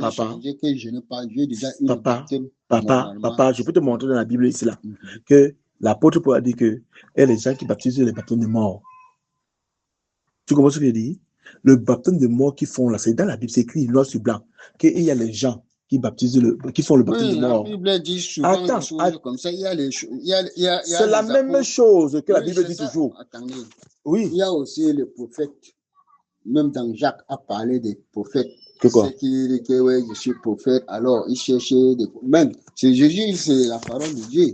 changer que je n'ai pas. J'ai déjà eu le baptême. Papa, je peux te montrer dans la Bible ici là que l'apôtre Paul a dit que les gens qui baptisent les baptêmes de mort. Tu comprends ce que je dis? Le baptême de mort qu'ils font là, c'est dans la Bible, c'est écrit noir sur blanc qu'il y a les gens qui baptisent qui font le baptême de mort. La Bible dit souvent des choses comme ça. C'est la même chose que la Bible dit toujours. Attendez. Oui. Il y a aussi le prophète. Même dans Jacques a parlé des prophètes. Que quoi? C'est qui dit que je suis prophète. Alors, il cherchait des. Même, c'est Jésus, c'est la parole de Dieu.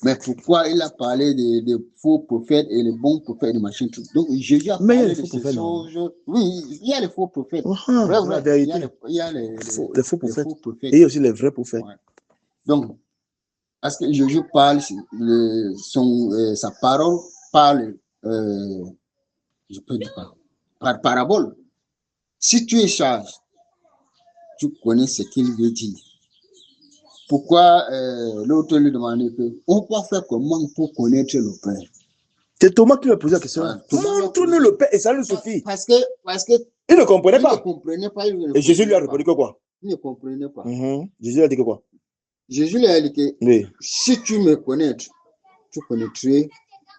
Mais pourquoi il a parlé des faux prophètes et les bons prophètes, de machin, tout. Donc Jésus a Mais il y a parlé les de faux ces prophètes, non? choses. Oui, il y a les faux prophètes. Vrai, C'est la vrai. vérité. Il y a Les faux prophètes. faux prophètes. Et il y a aussi les vrais prophètes. Ouais. Donc, parce que Jésus parle, sa parole parle, je peux dire par parabole. Si tu es sage, tu connais ce qu'il veut dire. Pourquoi l'autre lui demandait que on peut faire comment pour connaître le Père? C'est Thomas qui lui a posé la question. Ouais, Montre-nous le Père et ça lui suffit. Parce que Il ne comprenait il pas. ne comprenait pas. Et Jésus lui a répondu que quoi? Il ne comprenait pas. Jésus lui a dit que quoi? Jésus lui a dit que Oui. si tu me connais, tu connaîtrais.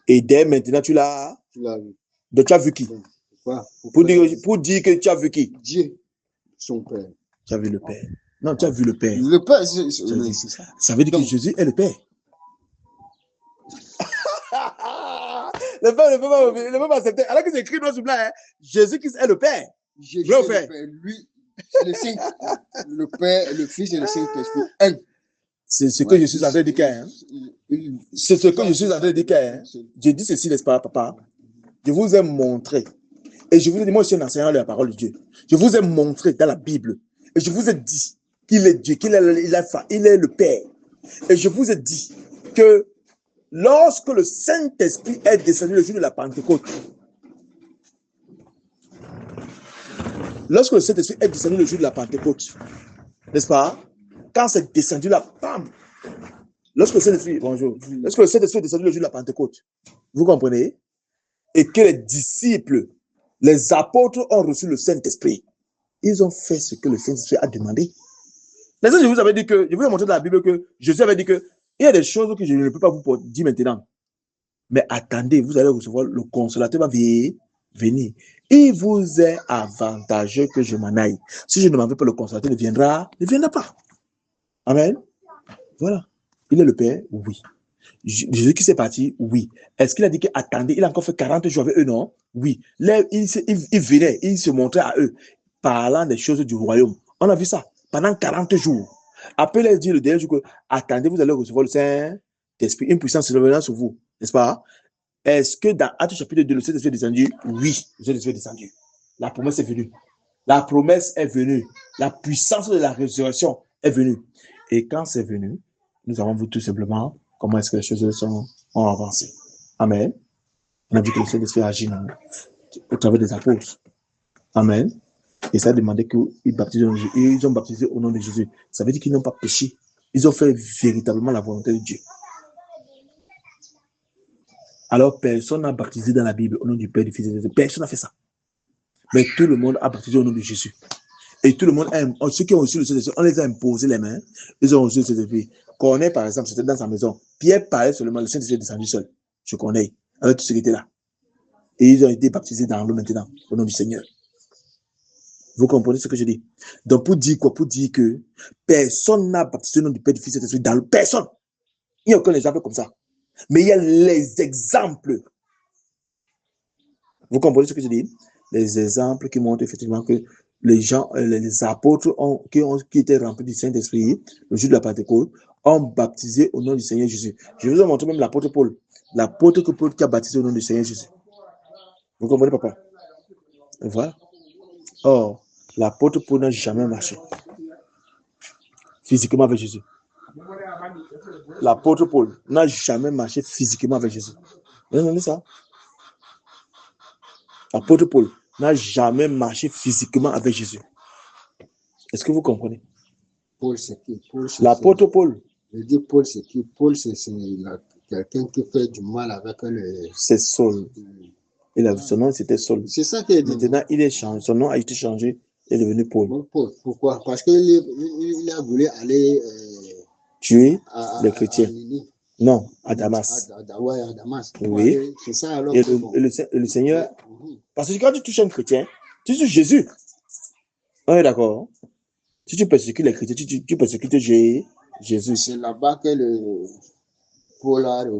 Et dès maintenant, tu l'as Tu l'as vu. Donc tu as vu qui? Pourquoi? Pour dire que tu as vu qui? Dieu, son Père. Tu as vu le Père. Non, tu as vu le Père. Le Père, c'est ça. Ça veut dire que Jésus est le Père. Le Père ne peut pas accepter. Alors que c'est écrit dans ce blanc, Jésus qui est le Père. Jésus est le Père. Lui, c'est le Saint, le Père, le Fils et le Saint-Esprit. Un. C'est ce que je suis en train de dire. C'est ce que je suis en train de dire. Je dis ceci, n'est-ce pas, papa? Je vous ai montré. Et je vous ai dit, moi, je suis un enseignant de la parole de Dieu. Je vous ai montré dans la Bible. Et je vous ai dit qu'il est Dieu, qu'il est le Père. Et je vous ai dit que lorsque le Saint-Esprit est descendu le jour de la Pentecôte, lorsque le Saint-Esprit est descendu le jour de la Pentecôte, n'est-ce pas? Quand c'est descendu là, bam! Lorsque le Saint-Esprit, bonjour, lorsque le Saint-Esprit est descendu le jour de la Pentecôte, vous comprenez? Et que les disciples, les apôtres ont reçu le Saint-Esprit, ils ont fait ce que le Saint-Esprit a demandé. Je vous ai montré dans la Bible que Jésus avait dit que il y a des choses que je ne peux pas vous dire maintenant. Mais attendez, vous allez recevoir le consolateur va venir. Il vous est avantageux que je m'en aille. Si je ne m'en vais pas, le consolateur ne viendra pas. Amen. Voilà. Il est le Père? Oui. Jésus qui s'est parti? Oui. Est-ce qu'il a dit que attendez, il a encore fait 40 jours avec eux? Non. Oui. Là, il venait, il se montrait à eux, parlant des choses du royaume. On a vu ça pendant 40 jours. Après, il a dit le dernier jour que attendez, vous allez recevoir le Saint-Esprit, une puissance se revenant sur vous. N'est-ce pas? Est-ce que dans Actes chapitre 2, le Saint-Esprit est descendu? Oui, le Saint-Esprit est descendu. La promesse est venue. La promesse est venue. La puissance de la résurrection est venue. Et quand c'est venu, nous avons vu tout simplement comment est-ce que les choses ont avancé. Amen. On a vu que le Saint-Esprit agit au travers des apôtres. Amen. Et ça a demandé qu'ils baptisent au nom de Jésus. Et ils ont baptisé au nom de Jésus. Ça veut dire qu'ils n'ont pas péché. Ils ont fait véritablement la volonté de Dieu. Alors, personne n'a baptisé dans la Bible au nom du Père, du Fils et de Jésus. Personne n'a fait ça. Mais tout le monde a baptisé au nom de Jésus. Et tout le monde, ceux qui ont reçu le Saint-Esprit, on les a imposé les mains. Ils ont reçu le Saint-Esprit. Corneille, par exemple, c'était dans sa maison. Pierre parlait seulement, le Saint-Esprit est descendu seul. Je connais, avec tous ceux qui étaient là. Et ils ont été baptisés dans l'eau maintenant, au nom du Seigneur. Vous comprenez ce que je dis? Donc, pour dire quoi? Pour dire que personne n'a baptisé au nom du Père, du Fils et de l'Esprit. Personne. Il n'y a aucun exemple comme ça. Mais il y a les exemples. Vous comprenez ce que je dis? Les exemples qui montrent effectivement que les gens, les apôtres qui étaient remplis du Saint-Esprit, le jour de la Pentecôte, ont baptisé au nom du Seigneur Jésus. Je vous ai montré même l'apôtre Paul. L'apôtre Paul qui a baptisé au nom du Seigneur Jésus. Vous comprenez, papa? Et voilà. Or, l'apôtre Paul n'a jamais marché physiquement avec Jésus. L'apôtre Paul n'a jamais marché physiquement avec Jésus. Vous entendez ça? L'apôtre Paul n'a jamais marché physiquement avec Jésus. Est-ce que vous comprenez? Paul, c'est qui? L'apôtre Paul. Je dis Paul, c'est qui? Paul, c'est quelqu'un qui fait du mal avec le... C'est Saul. Son nom, c'était Saul. C'est ça qu'il dit. Maintenant, il est changé. Son nom a été changé. Il est devenu Paul. Pourquoi? Parce qu'il a voulu aller... tuer les chrétiens. Non, à Damas. À Damas. Oui. C'est ça alors. Et le Seigneur... Parce que quand tu touches un chrétien, tu touches Jésus. On est d'accord? Si tu persécutes les chrétiens, tu persécutes Jésus. C'est là-bas que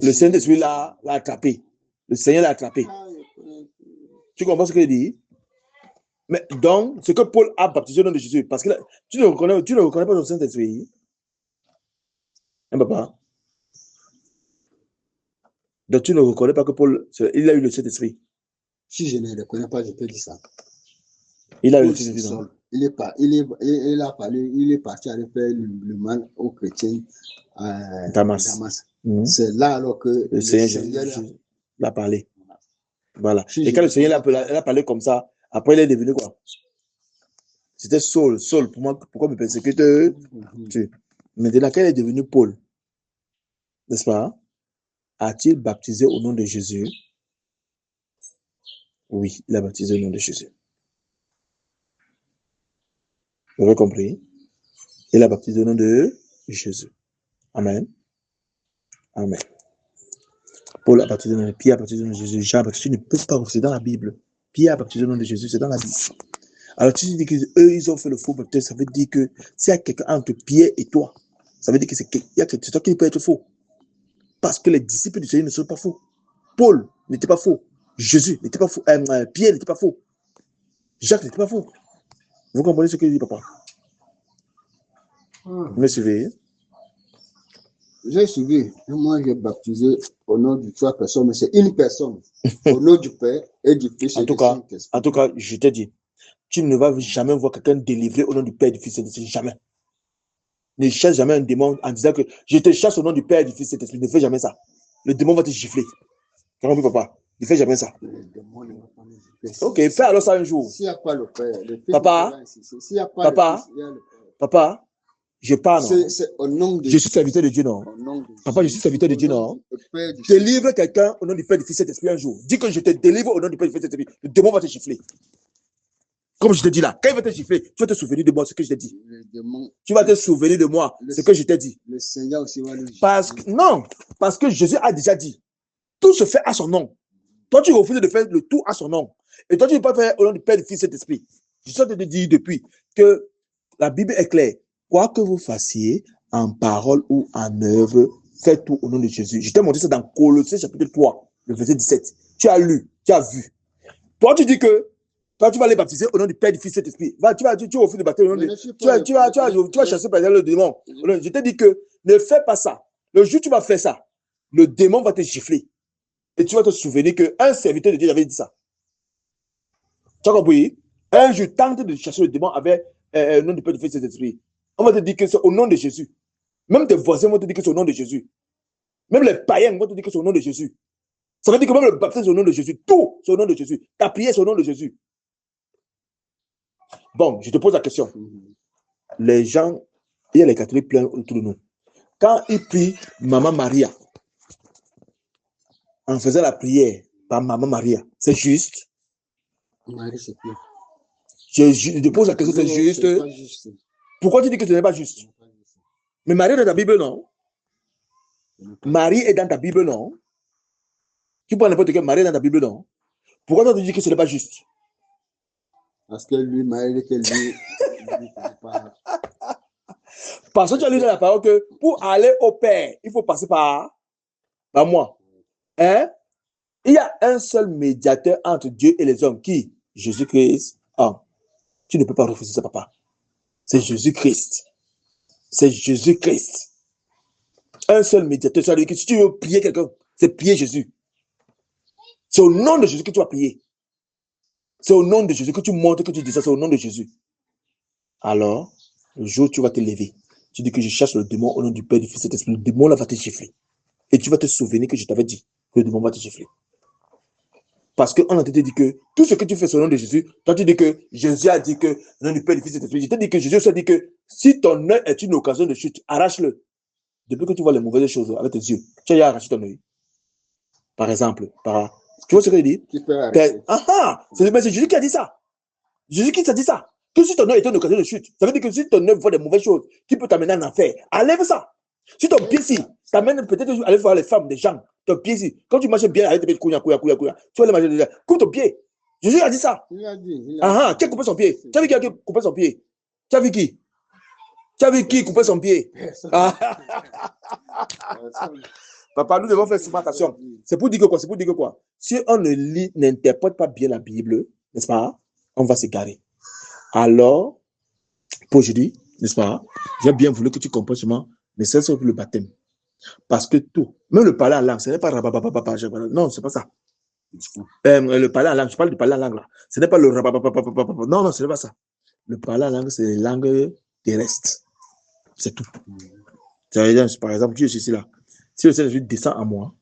le Saint-Esprit l'a attrapé. Le Seigneur l'a attrapé. Tu comprends ce qu'il dit? Mais donc, ce que Paul a baptisé au nom de Jésus, parce que là, tu ne reconnais pas le Saint-Esprit. Hein, papa? Donc tu ne reconnais pas que Paul, il a eu le Saint-Esprit. Si je ne le connais pas, je peux dire ça. Il a eu le Paul, c'est Saint-Esprit, non? Saul. Il est parti aller faire le mal aux chrétiens à Damas. C'est là alors que Le Seigneur l'a parlé. Voilà. Si Et quand le Seigneur l'a parlé comme ça, après il est devenu quoi? C'était Saul. Saul, pourquoi me persécute tu? Maintenant, quand il est devenu Paul, n'est-ce pas? A-t-il baptisé au nom de Jésus? Oui, il a baptisé au nom de Jésus. Vous avez compris? Il a baptisé au nom de Jésus. Amen. Amen. Paul a baptisé au nom de Pierre, a baptisé au nom de Jésus. Jean a baptisé. Tu ne peux pas, c'est dans la Bible. Pierre a baptisé au nom de Jésus, c'est dans la Bible. Alors tu dis qu'eux, ils ont fait le faux baptême, ça veut dire que s'il y a quelqu'un entre Pierre et toi, ça veut dire que c'est toi qui peut être faux. Parce que les disciples du Seigneur ne sont pas faux. Paul n'était pas faux. Jésus n'était pas faux. Pierre n'était pas faux. Jacques n'était pas faux. Vous comprenez ce que je dis, papa? Vous me suivez? J'ai suivi. Moi, j'ai baptisé au nom de 3 personnes, mais c'est une personne. Au nom du Père et du Fils et du Saint-Esprit. En tout cas, je t'ai dit, tu ne vas jamais voir quelqu'un délivré au nom du Père et du Fils et du Saint-Esprit. Jamais. Ne chasse jamais un démon en disant que je te chasse au nom du Père et du Fils et du Saint-Esprit. Ne fais jamais ça. Le démon va te gifler. Tu comprends, papa? Ne fais jamais ça. Ok, fais alors ça un jour. S'il n'y a pas le Père, le Fils, papa, papa, je parle. C'est au nom de je suis serviteur de Dieu, non? Papa, je suis serviteur de Dieu, non? Délivre quelqu'un au nom du Père, du Fils et de l'Esprit un jour. Dis que je te délivre au nom du Père, du Fils et de l'Esprit. Le démon va te gifler. Comme je te dis là, quand il va te gifler, tu vas te souvenir de moi, ce que je t'ai dit. Tu vas te souvenir de moi, ce que je t'ai dit. Le Seigneur aussi va le gifler. Non, parce que Jésus a déjà dit, tout se fait à son nom. Toi, tu refuses de faire le tout à son nom. Et toi, tu ne peux pas faire au nom du Père, du Fils et de l'Esprit. Je suis en train de te dire depuis que la Bible est claire. Quoi que vous fassiez, en parole ou en œuvre, faites tout au nom de Jésus. Je t'ai montré ça dans Colossiens chapitre 3, le verset 17. Tu as lu, tu as vu. Toi, tu dis que toi, tu vas les baptiser au nom du Père, du Fils et de l'Esprit. Tu refuses de baptiser au nom de... Tu vas chasser par exemple le démon. Je t'ai dit que ne fais pas ça. Le jour où tu vas faire ça, le démon va te gifler. Et tu vas te souvenir qu'un serviteur de Dieu avait dit ça. Tu as compris? Un jour, tente de chasser le démon avec le nom du Père, du Fils et de l'Esprit. On va te dire que c'est au nom de Jésus. Même tes voisins vont te dire que c'est au nom de Jésus. Même les païens vont te dire que c'est au nom de Jésus. Ça veut dire que même le baptême c'est au nom de Jésus. Tout c'est au nom de Jésus. Ta prière c'est au nom de Jésus. Bon, je te pose la question. Les gens, il y a les catholiques pleins autour de nous. Quand ils prient Maman Maria, en faisant la prière par Maman Maria, c'est juste? Marie, c'est plus. Je te pose la question, c'est juste? Pourquoi tu dis que ce n'est pas juste? Mais Marie est dans ta Bible, non? Marie est dans ta Bible, non? Tu prends n'importe quel Marie est dans ta Bible, non? Pourquoi tu dis que ce n'est pas juste? Parce que lui, Marie, que lui parce que tu as lu dans la parole que pour aller au Père, il faut passer par moi. Hein? Il y a un seul médiateur entre Dieu et les hommes. Qui? Jésus-Christ. Ah, tu ne peux pas refuser ça, papa. C'est Jésus-Christ. C'est Jésus-Christ. Un seul médiateur. C'est-à-dire que si tu veux prier quelqu'un, c'est prier Jésus. C'est au nom de Jésus que tu vas prier. C'est au nom de Jésus que tu montres que tu dis ça. C'est au nom de Jésus. Alors, le jour où tu vas te lever, tu dis que je cherche le démon au nom du Père, du Fils et de l'Esprit. Le démon là va te gifler. Et tu vas te souvenir que je t'avais dit que le démon va te gifler. Parce qu'on a dit que tout ce que tu fais au nom de Jésus, toi tu dis que Jésus a dit que au nom du Père, du Fils et de l'Esprit. Je t'ai dit que Jésus a dit que si ton œil est une occasion de chute, arrache-le. Depuis que tu vois les mauvaises choses avec tes yeux, tu as arraché ton œil. Par exemple, tu vois ce que je dis? C'est Jésus qui a dit ça. Jésus qui t'a dit ça. Que si ton œil est une occasion de chute, ça veut dire que si ton œil voit des mauvaises choses qui peut t'amener en enfer, enlève ça. Si ton pied ici t'amène peut-être à aller voir les femmes, des gens, ton pied ici, quand tu marches bien, arrête de mettre couille, tu vas aller marcher, coupe ton pied. Jésus a dit ça. Il a dit. Qui a coupé son pied? Tu as vu qui a coupé son pied? Tu as vu qui? Tu as vu qui couper son pied? Papa, nous devons faire souvent attention. C'est pour dire que quoi? C'est pour dire que quoi? Si on n'interprète pas bien la Bible, n'est-ce pas? On va s'égarer. Alors, pour aujourd'hui, n'est-ce pas? J'ai bien voulu que tu comprennes seulement, mais c'est sur le baptême. Parce que tout, même le parler en langue, ce n'est pas rababababa, non, c'est pas ça. Le parler en langue, je parle du parler en langue là. Ce n'est pas le rababababa, non, non, ce n'est pas ça. Le parler en langue, c'est les langues terrestres. C'est tout. Par exemple, Dieu est ici là. Si le Saint-Esprit descend à moi,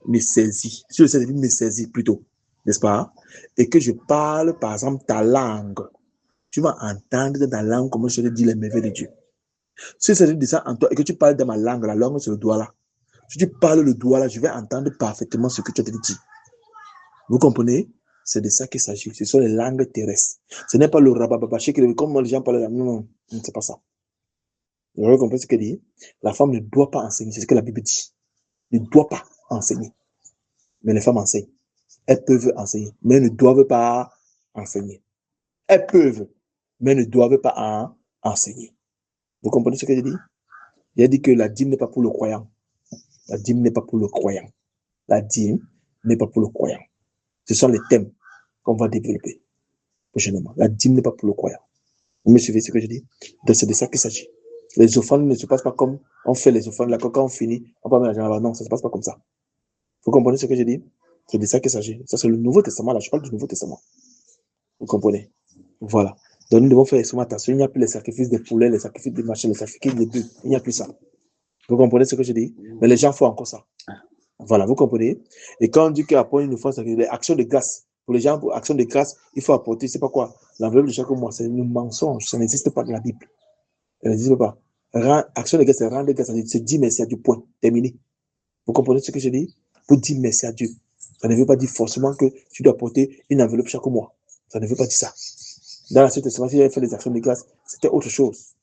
me saisit, si le Saint-Esprit me saisit plutôt, n'est-ce pas? Et que je parle, par exemple, ta langue, tu vas entendre dans ta langue comment je te dis les merveilles de Dieu. Si le Saint-Esprit descend en toi et que tu parles dans ma langue, la langue c'est le doigt là. Si tu parles le doigt là, je vais entendre parfaitement ce que tu as dit. Vous comprenez? C'est de ça qu'il s'agit. Ce sont les langues terrestres. Ce n'est pas le rabababaché, comme les gens parlent là. Non, non, non, c'est pas ça. Vous comprenez ce qu'elle dit? La femme ne doit pas enseigner. C'est ce que la Bible dit. Ne doit pas enseigner. Mais les femmes enseignent. Elles peuvent enseigner, mais ne doivent pas enseigner. Elles peuvent, mais ne doivent pas enseigner. Vous comprenez ce que j'ai dit? J'ai dit que la dîme n'est pas pour le croyant. La dîme n'est pas pour le croyant. La dîme n'est pas pour le croyant. Ce sont les thèmes qu'on va développer prochainement. La dîme n'est pas pour le croyant. Vous me suivez ce que je dis? Donc c'est de ça qu'il s'agit. Les offrandes ne se passent pas comme on fait les offrandes. Là, quand on finit, on peut mettre l'argent. Non, ça ne se passe pas comme ça. Vous comprenez ce que je dis? C'est de ça qu'il s'agit. Ça, c'est le Nouveau Testament. Là, je parle du Nouveau Testament. Vous comprenez? Voilà. Donc, nous devons faire extrêmement attention. Il n'y a plus les sacrifices des poulets, les sacrifices des machins, les sacrifices des bœufs. Il n'y a plus ça. Vous comprenez ce que je dis? Mais les gens font encore ça. Voilà, vous comprenez? Et quand on dit qu'après une fois, c'est action de grâce. Pour les gens, pour action de grâce, il faut apporter, c'est pas quoi? L'enveloppe de chaque mois, c'est un mensonge. Ça n'existe pas dans la Bible. Ça n'existe pas. Action de grâce, c'est rendre grâce à Dieu. C'est dire merci à Dieu, point. Terminé. Vous comprenez ce que je dis? Pour dire merci à Dieu. Ça ne veut pas dire forcément que tu dois apporter une enveloppe chaque mois. Ça ne veut pas dire ça. Dans l'Ancien Testament, si j'avais fait des actions de grâce, c'était autre chose.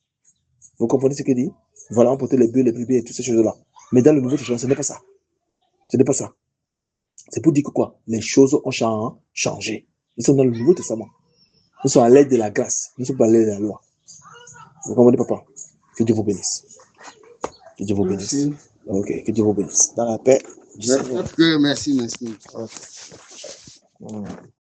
Vous comprenez ce qu'il dit? Voilà, on portait les bœufs, les brebis et toutes ces choses-là. Mais dans le Nouveau Testament, ce n'est pas ça. Ce n'est pas ça. C'est pour dire que quoi? Les choses ont changé. Nous sommes dans le Nouveau Testament. Nous sommes à l'aide de la grâce. Nous sommes pas à l'aide de la loi. Vous comprenez, papa? Que Dieu vous bénisse. Que Dieu vous bénisse. Merci. Ok, que Dieu vous bénisse. Dans la paix du Seigneur. Merci. Okay.